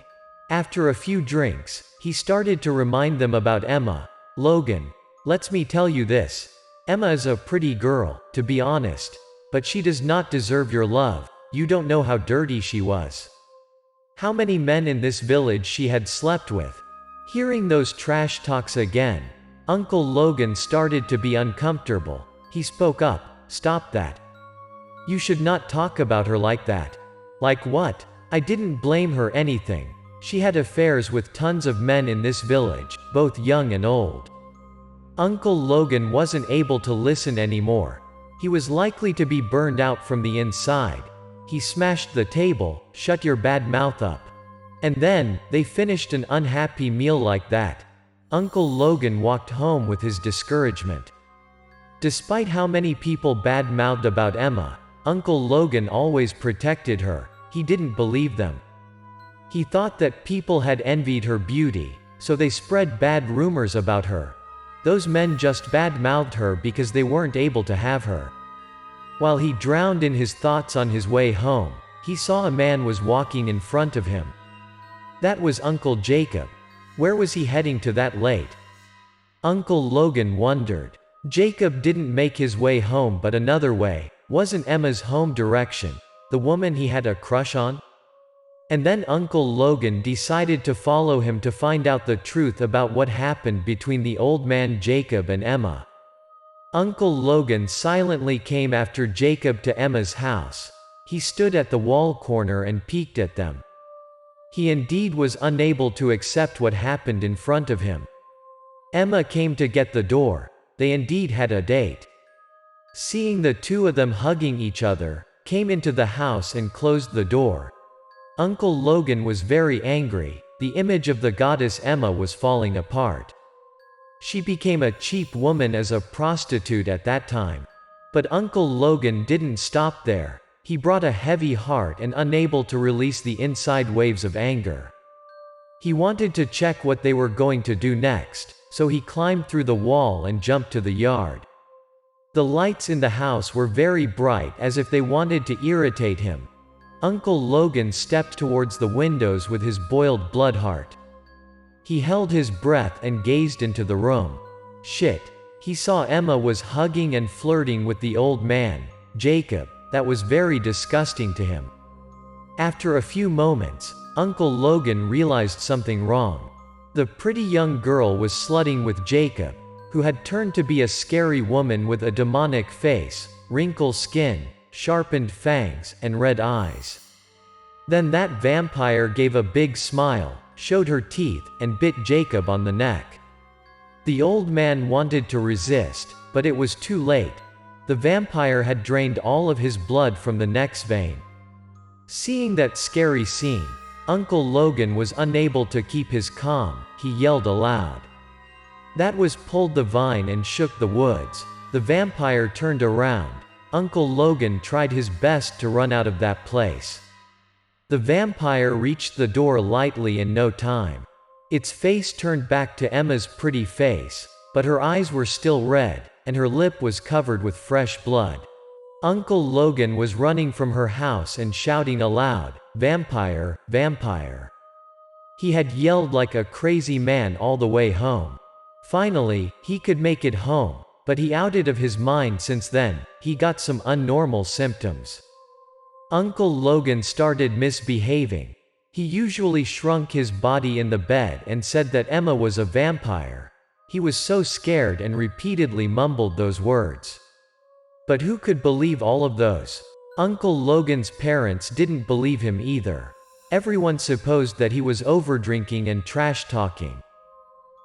After a few drinks, he started to remind them about Emma. Logan, let me tell you this. Emma is a pretty girl, to be honest. But she does not deserve your love. You don't know how dirty she was. How many men in this village she had slept with. Hearing those trash talks again, Uncle Logan started to be uncomfortable. He spoke up, stop that. You should not talk about her like that. Like what? I didn't blame her anything. She had affairs with tons of men in this village, both young and old. Uncle Logan wasn't able to listen anymore. He was likely to be burned out from the inside. He smashed the table, shut your bad mouth up. And then, they finished an unhappy meal like that. Uncle Logan walked home with his discouragement. Despite how many people bad-mouthed about Emma, Uncle Logan always protected her. He didn't believe them. He thought that people had envied her beauty, so they spread bad rumors about her. Those men just bad-mouthed her because they weren't able to have her. While he drowned in his thoughts on his way home, he saw a man was walking in front of him. That was Uncle Jacob. Where was he heading to that late? Uncle Logan wondered. Jacob didn't make his way home but another way. Wasn't Emma's home direction the woman he had a crush on? And then Uncle Logan decided to follow him to find out the truth about what happened between the old man Jacob and Emma. Uncle Logan silently came after Jacob to Emma's house. He stood at the wall corner and peeked at them. He indeed was unable to accept what happened in front of him. Emma came to get the door. They indeed had a date. Seeing the two of them hugging each other, came into the house and closed the door. Uncle Logan was very angry. The image of the goddess Emma was falling apart. She became a cheap woman as a prostitute at that time. But Uncle Logan didn't stop there. He brought a heavy heart and unable to release the inside waves of anger. He wanted to check what they were going to do next, so he climbed through the wall and jumped to the yard. The lights in the house were very bright as if they wanted to irritate him. Uncle Logan stepped towards the windows with his boiled blood heart. He held his breath and gazed into the room. Shit. He saw Emma was hugging and flirting with the old man, Jacob. That was very disgusting to him. After a few moments, Uncle Logan realized something wrong. The pretty young girl was slutting with Jacob, who had turned to be a scary woman with a demonic face, wrinkled skin, sharpened fangs, and red eyes. Then that vampire gave a big smile, showed her teeth, and bit Jacob on the neck. The old man wanted to resist, but it was too late. The vampire had drained all of his blood from the neck's vein. Seeing that scary scene, Uncle Logan was unable to keep his calm. He yelled aloud. That was pulled the vine and shook the woods. The vampire turned around. Uncle Logan tried his best to run out of that place. The vampire reached the door lightly in no time. Its face turned back to Emma's pretty face, but her eyes were still red, and her lip was covered with fresh blood. Uncle Logan was running from her house and shouting aloud, "Vampire, vampire." He had yelled like a crazy man all the way home. Finally, he could make it home, but he outed of his mind since then. He got some unnormal symptoms. Uncle Logan started misbehaving. He usually shrunk his body in the bed and said that Emma was a vampire. He was so scared and repeatedly mumbled those words. But who could believe all of those? Uncle Logan's parents didn't believe him either. Everyone supposed that he was overdrinking and trash-talking.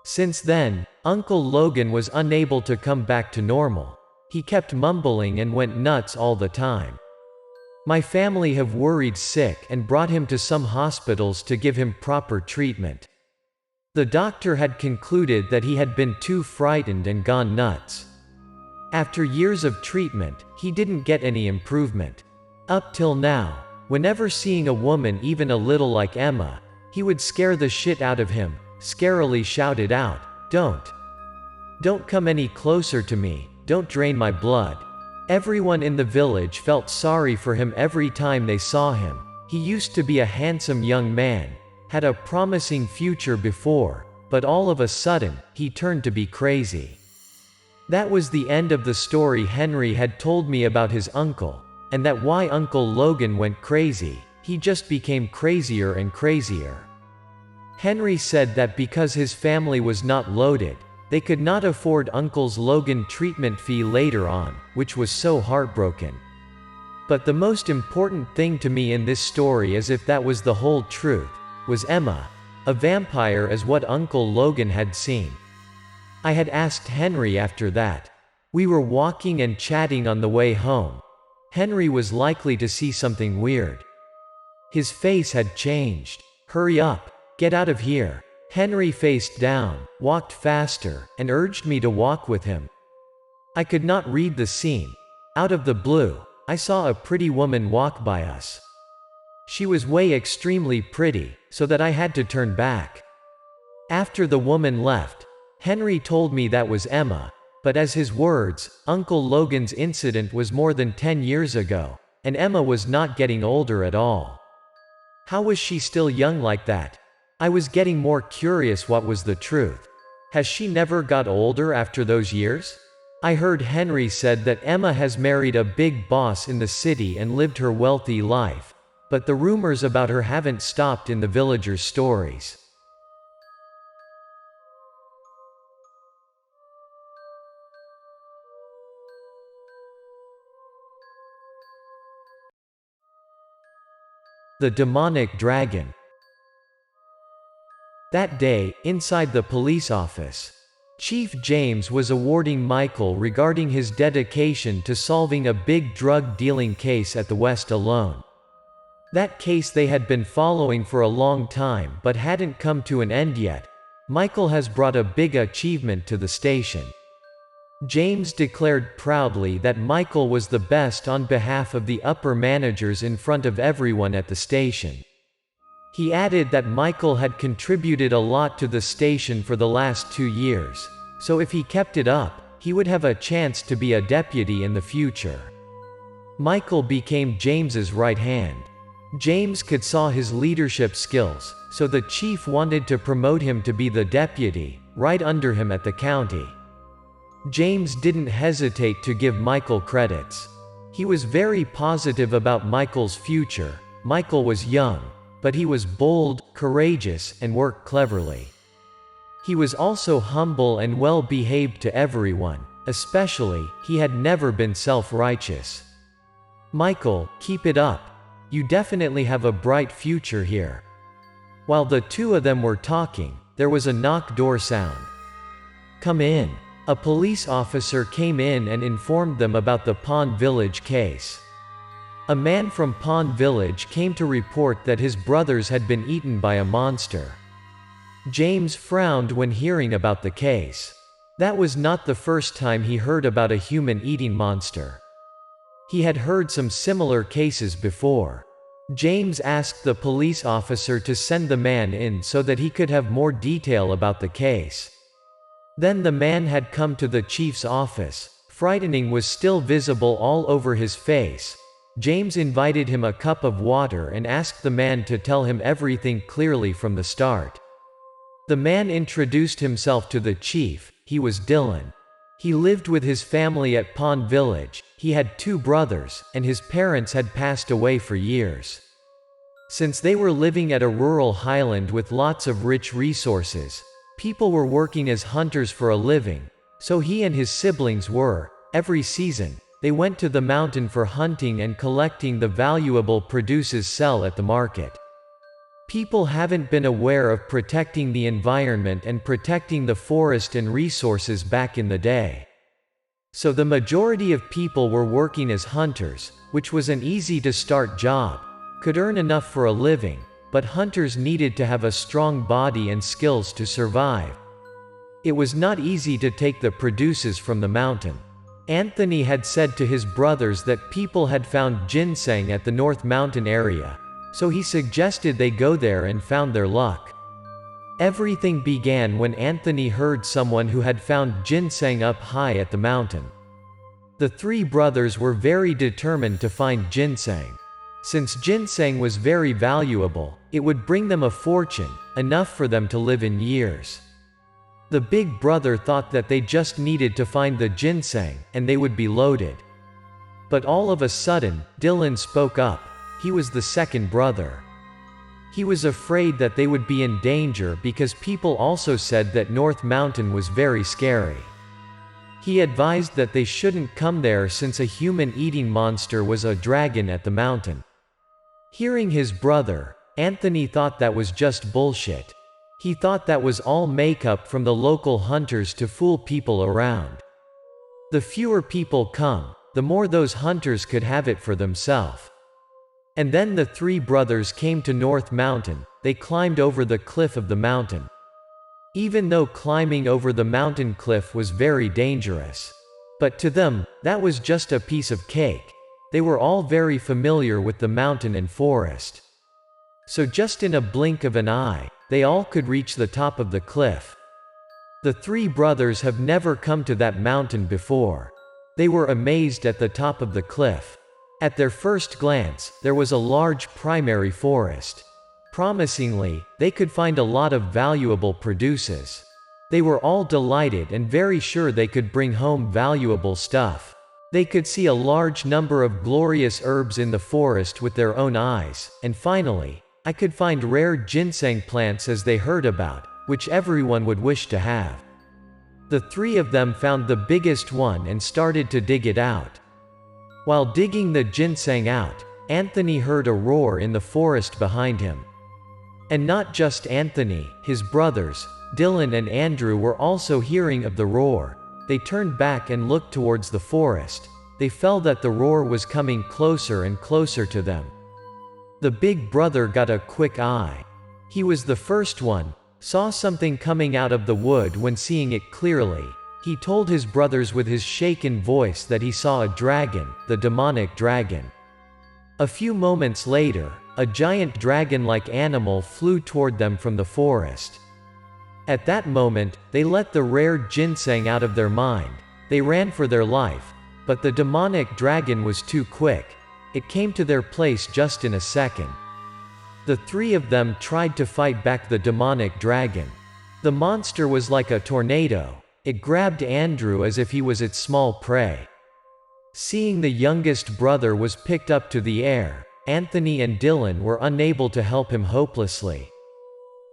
Since then, Uncle Logan was unable to come back to normal. He kept mumbling and went nuts all the time. My family have worried sick and brought him to some hospitals to give him proper treatment. The doctor had concluded that he had been too frightened and gone nuts. After years of treatment, he didn't get any improvement. Up till now, whenever seeing a woman even a little like Emma, he would scare the shit out of him, scarily shouted out, Don't come any closer to me, don't drain my blood." Everyone in the village felt sorry for him every time they saw him. He used to be a handsome young man, had a promising future before, but all of a sudden, he turned to be crazy. That was the end of the story Henry had told me about his uncle, and that why Uncle Logan went crazy. He just became crazier and crazier. Henry said that because his family was not loaded, they could not afford Uncle's Logan treatment fee later on, which was so heartbroken. But the most important thing to me in this story, as if that was the whole truth, was Emma, a vampire as what Uncle Logan had seen. I had asked Henry after that. We were walking and chatting on the way home. Henry was likely to see something weird. His face had changed. "Hurry up, get out of here." Henry faced down, walked faster, and urged me to walk with him. I could not read the scene. Out of the blue, I saw a pretty woman walk by us. She was way extremely pretty, so that I had to turn back. After the woman left, Henry told me that was Emma, but as his words, Uncle Logan's incident was more than 10 years ago, and Emma was not getting older at all. How was she still young like that? I was getting more curious what was the truth. Has she never got older after those years? I heard Henry said that Emma has married a big boss in the city and lived her wealthy life, but the rumors about her haven't stopped in the villagers' stories. The demonic dragon. That day, inside the police office, Chief James was awarding Michael regarding his dedication to solving a big drug-dealing case at the West alone. That case they had been following for a long time but hadn't come to an end yet. Michael has brought a big achievement to the station. James declared proudly that Michael was the best on behalf of the upper managers in front of everyone at the station. He added that Michael had contributed a lot to the station for the last 2 years, so if he kept it up, he would have a chance to be a deputy in the future. Michael became James's right hand. James could saw his leadership skills, so the chief wanted to promote him to be the deputy, right under him at the county. James didn't hesitate to give Michael credits. He was very positive about Michael's future. Michael was young, but he was bold, courageous, and worked cleverly. He was also humble and well-behaved to everyone, especially, he had never been self-righteous. "Michael, keep it up. You definitely have a bright future here." While the two of them were talking, there was a knock door sound. "Come in." A police officer came in and informed them about the Pond Village case. A man from Pond Village came to report that his brothers had been eaten by a monster. James frowned when hearing about the case. That was not the first time he heard about a human-eating monster. He had heard some similar cases before. James asked the police officer to send the man in so that he could have more detail about the case. Then the man had come to the chief's office. Frightening was still visible all over his face. James invited him a cup of water and asked the man to tell him everything clearly from the start. The man introduced himself to the chief. He was Dylan. He lived with his family at Pond Village. He had 2 brothers, and his parents had passed away for years. Since they were living at a rural highland with lots of rich resources, people were working as hunters for a living, so he and his siblings were, every season, they went to the mountain for hunting and collecting the valuable produces sell at the market. People haven't been aware of protecting the environment and protecting the forest and resources back in the day. So the majority of people were working as hunters, which was an easy-to-start job, could earn enough for a living, but hunters needed to have a strong body and skills to survive. It was not easy to take the produces from the mountain. Anthony had said to his brothers that people had found ginseng at the North Mountain area, so he suggested they go there and found their luck. Everything began when Anthony heard someone who had found ginseng up high at the mountain. The three brothers were very determined to find ginseng. Since ginseng was very valuable, it would bring them a fortune, enough for them to live in years. The big brother thought that they just needed to find the ginseng, and they would be loaded. But all of a sudden, Dylan spoke up. He was the second brother. He was afraid that they would be in danger because people also said that North Mountain was very scary. He advised that they shouldn't come there since a human-eating monster was a dragon at the mountain. Hearing his brother, Anthony thought that was just bullshit. He thought that was all makeup from the local hunters to fool people around. The fewer people come, the more those hunters could have it for themselves. And then the three brothers came to North Mountain. They climbed over the cliff of the mountain. Even though climbing over the mountain cliff was very dangerous. But to them, that was just a piece of cake. They were all very familiar with the mountain and forest. So just in a blink of an eye, they all could reach the top of the cliff. The three brothers have never come to that mountain before. They were amazed at the top of the cliff. At their first glance, there was a large primary forest. Promisingly, they could find a lot of valuable produces. They were all delighted and very sure they could bring home valuable stuff. They could see a large number of glorious herbs in the forest with their own eyes, and finally, I could find rare ginseng plants as they heard about, which everyone would wish to have. The three of them found the biggest one and started to dig it out. While digging the ginseng out, Anthony heard a roar in the forest behind him. And not just Anthony, his brothers, Dylan and Andrew were also hearing of the roar. They turned back and looked towards the forest. They felt that the roar was coming closer and closer to them. The big brother got a quick eye. He was the first one, saw something coming out of the wood. When seeing it clearly, he told his brothers with his shaken voice that he saw a dragon, the demonic dragon. A few moments later, a giant dragon-like animal flew toward them from the forest. At that moment, they let the rare ginseng out of their mind. They ran for their life, but the demonic dragon was too quick. It came to their place just in a second. The three of them tried to fight back the demonic dragon. The monster was like a tornado. It grabbed Andrew as if he was its small prey. Seeing the youngest brother was picked up to the air, Anthony and Dylan were unable to help him hopelessly.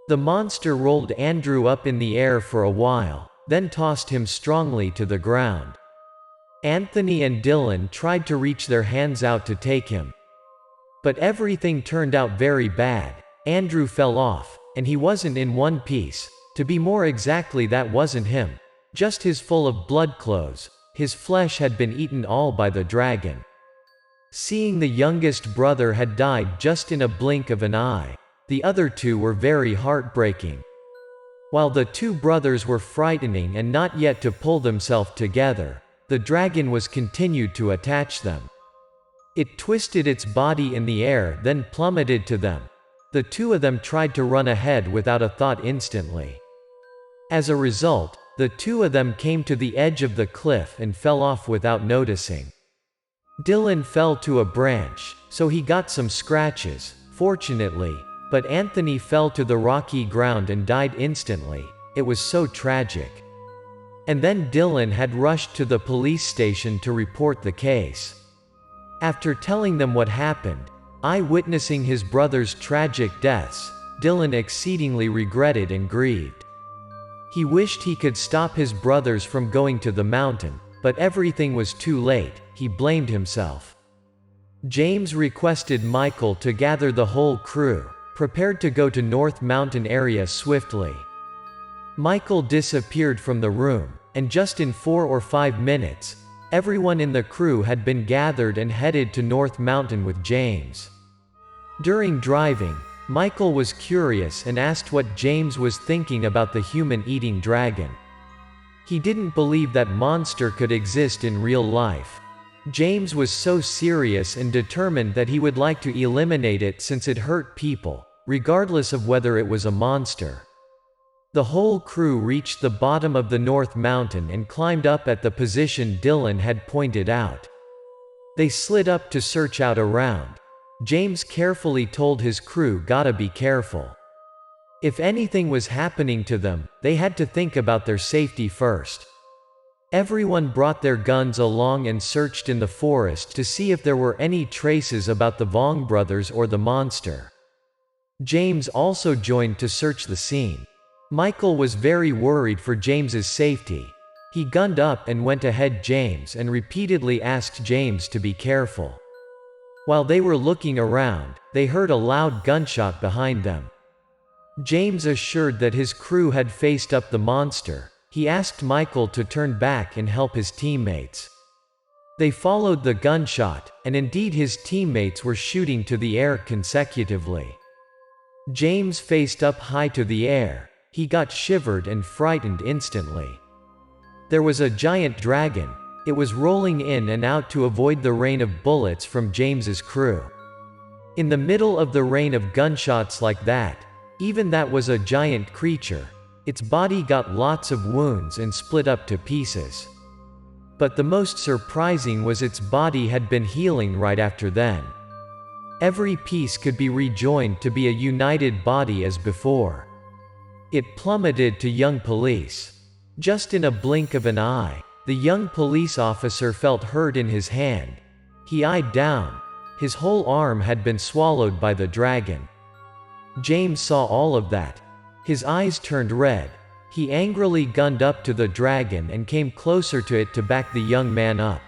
The monster rolled Andrew up in the air for a while, then tossed him strongly to the ground. Anthony and Dylan tried to reach their hands out to take him. But everything turned out very bad. Andrew fell off, and he wasn't in one piece. To be more exactly, that wasn't him. Just his full of blood clothes. His flesh had been eaten all by the dragon. Seeing the youngest brother had died just in a blink of an eye, the other two were very heartbreaking. While the two brothers were frightening and not yet to pull themselves together, the dragon was continued to attach them. It twisted its body in the air, then plummeted to them. The two of them tried to run ahead without a thought instantly. As a result, the two of them came to the edge of the cliff and fell off without noticing. Dylan fell to a branch, so he got some scratches, fortunately, but Anthony fell to the rocky ground and died instantly. It was so tragic. And then Dylan had rushed to the police station to report the case. After telling them what happened, witnessing his brother's tragic deaths, Dylan exceedingly regretted and grieved. He wished he could stop his brothers from going to the mountain, but everything was too late. He blamed himself. James requested Michael to gather the whole crew, prepared to go to North Mountain area swiftly. Michael disappeared from the room, and just in 4 or 5 minutes, everyone in the crew had been gathered and headed to North Mountain with James. During driving, Michael was curious and asked what James was thinking about the human-eating dragon. He didn't believe that monster could exist in real life. James was so serious and determined that he would like to eliminate it since it hurt people, regardless of whether it was a monster. The whole crew reached the bottom of the North Mountain and climbed up at the position Dylan had pointed out. They slid up to search out around. James carefully told his crew, "Gotta be careful. If anything was happening to them, they had to think about their safety first." Everyone brought their guns along and searched in the forest to see if there were any traces about the Vong brothers or the monster. James also joined to search the scene. Michael was very worried for James's safety. He gunned up and went ahead James and repeatedly asked James to be careful. While they were looking around, they heard a loud gunshot behind them. James assured that his crew had faced up the monster. He asked Michael to turn back and help his teammates. They followed the gunshot, and indeed his teammates were shooting to the air consecutively. James faced up high to the air. He got shivered and frightened instantly. There was a giant dragon. It was rolling in and out to avoid the rain of bullets from James's crew. In the middle of the rain of gunshots like that, even that was a giant creature. Its body got lots of wounds and split up to pieces. But the most surprising was its body had been healing right after then. Every piece could be rejoined to be a united body as before. It plummeted to young police. Just in a blink of an eye, the young police officer felt hurt in his hand. He eyed down. His whole arm had been swallowed by the dragon. James saw all of that. His eyes turned red. He angrily gunned up to the dragon and came closer to it to back the young man up.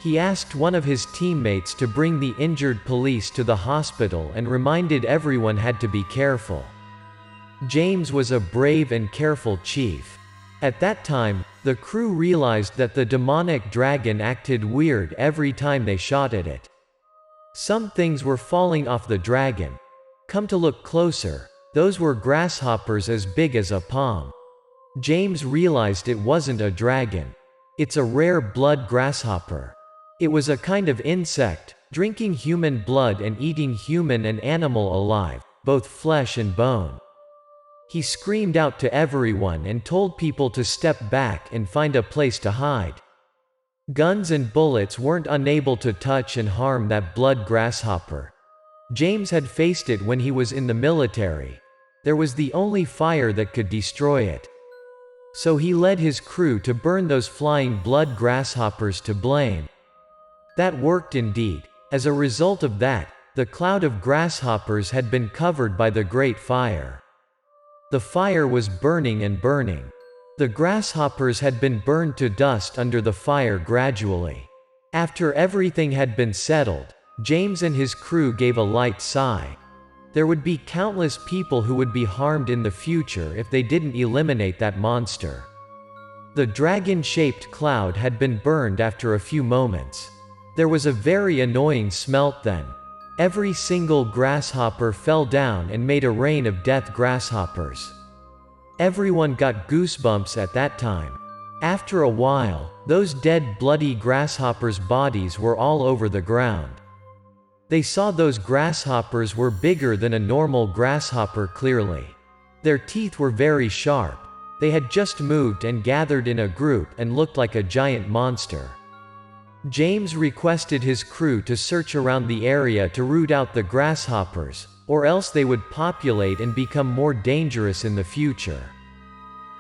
He asked one of his teammates to bring the injured police to the hospital and reminded everyone had to be careful. James was a brave and careful chief. At that time, the crew realized that the demonic dragon acted weird every time they shot at it. Some things were falling off the dragon. Come to look closer, those were grasshoppers as big as a palm. James realized it wasn't a dragon. It's a rare blood grasshopper. It was a kind of insect, drinking human blood and eating human and animal alive, both flesh and bone. He screamed out to everyone and told people to step back and find a place to hide. Guns and bullets weren't unable to touch and harm that blood grasshopper. James had faced it when he was in the military. There was the only fire that could destroy it. So he led his crew to burn those flying blood grasshoppers to blame. That worked indeed. As a result of that, the cloud of grasshoppers had been covered by the great fire. The fire was burning and burning. The grasshoppers had been burned to dust under the fire gradually. After everything had been settled, James and his crew gave a light sigh. There would be countless people who would be harmed in the future if they didn't eliminate that monster. The dragon-shaped cloud had been burned after a few moments. There was a very annoying smell then. Every single grasshopper fell down and made a rain of death grasshoppers. Everyone got goosebumps at that time. After a while, those dead bloody grasshoppers' bodies were all over the ground. They saw those grasshoppers were bigger than a normal grasshopper clearly. Their teeth were very sharp. They had just moved and gathered in a group and looked like a giant monster. James requested his crew to search around the area to root out the grasshoppers, or else they would populate and become more dangerous in the future.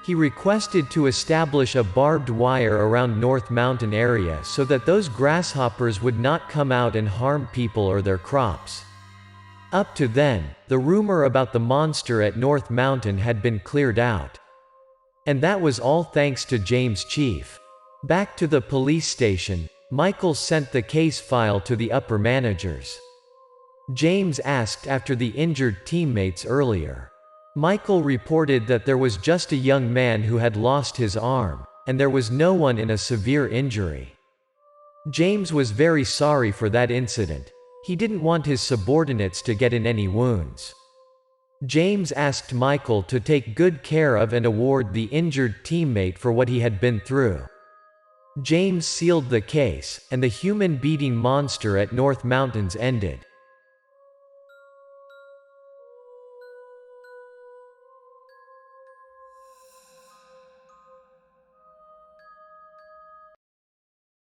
He requested to establish a barbed wire around North Mountain area so that those grasshoppers would not come out and harm people or their crops. Up to then, the rumor about the monster at North Mountain had been cleared out. And that was all thanks to James' chief. Back to the police station, Michael sent the case file to the upper managers. James asked after the injured teammates earlier. Michael reported that there was just a young man who had lost his arm, and there was no one in a severe injury. James was very sorry for that incident. He didn't want his subordinates to get in any wounds. James asked Michael to take good care of and award the injured teammate for what he had been through. James sealed the case, and the human beating monster at North Mountains ended.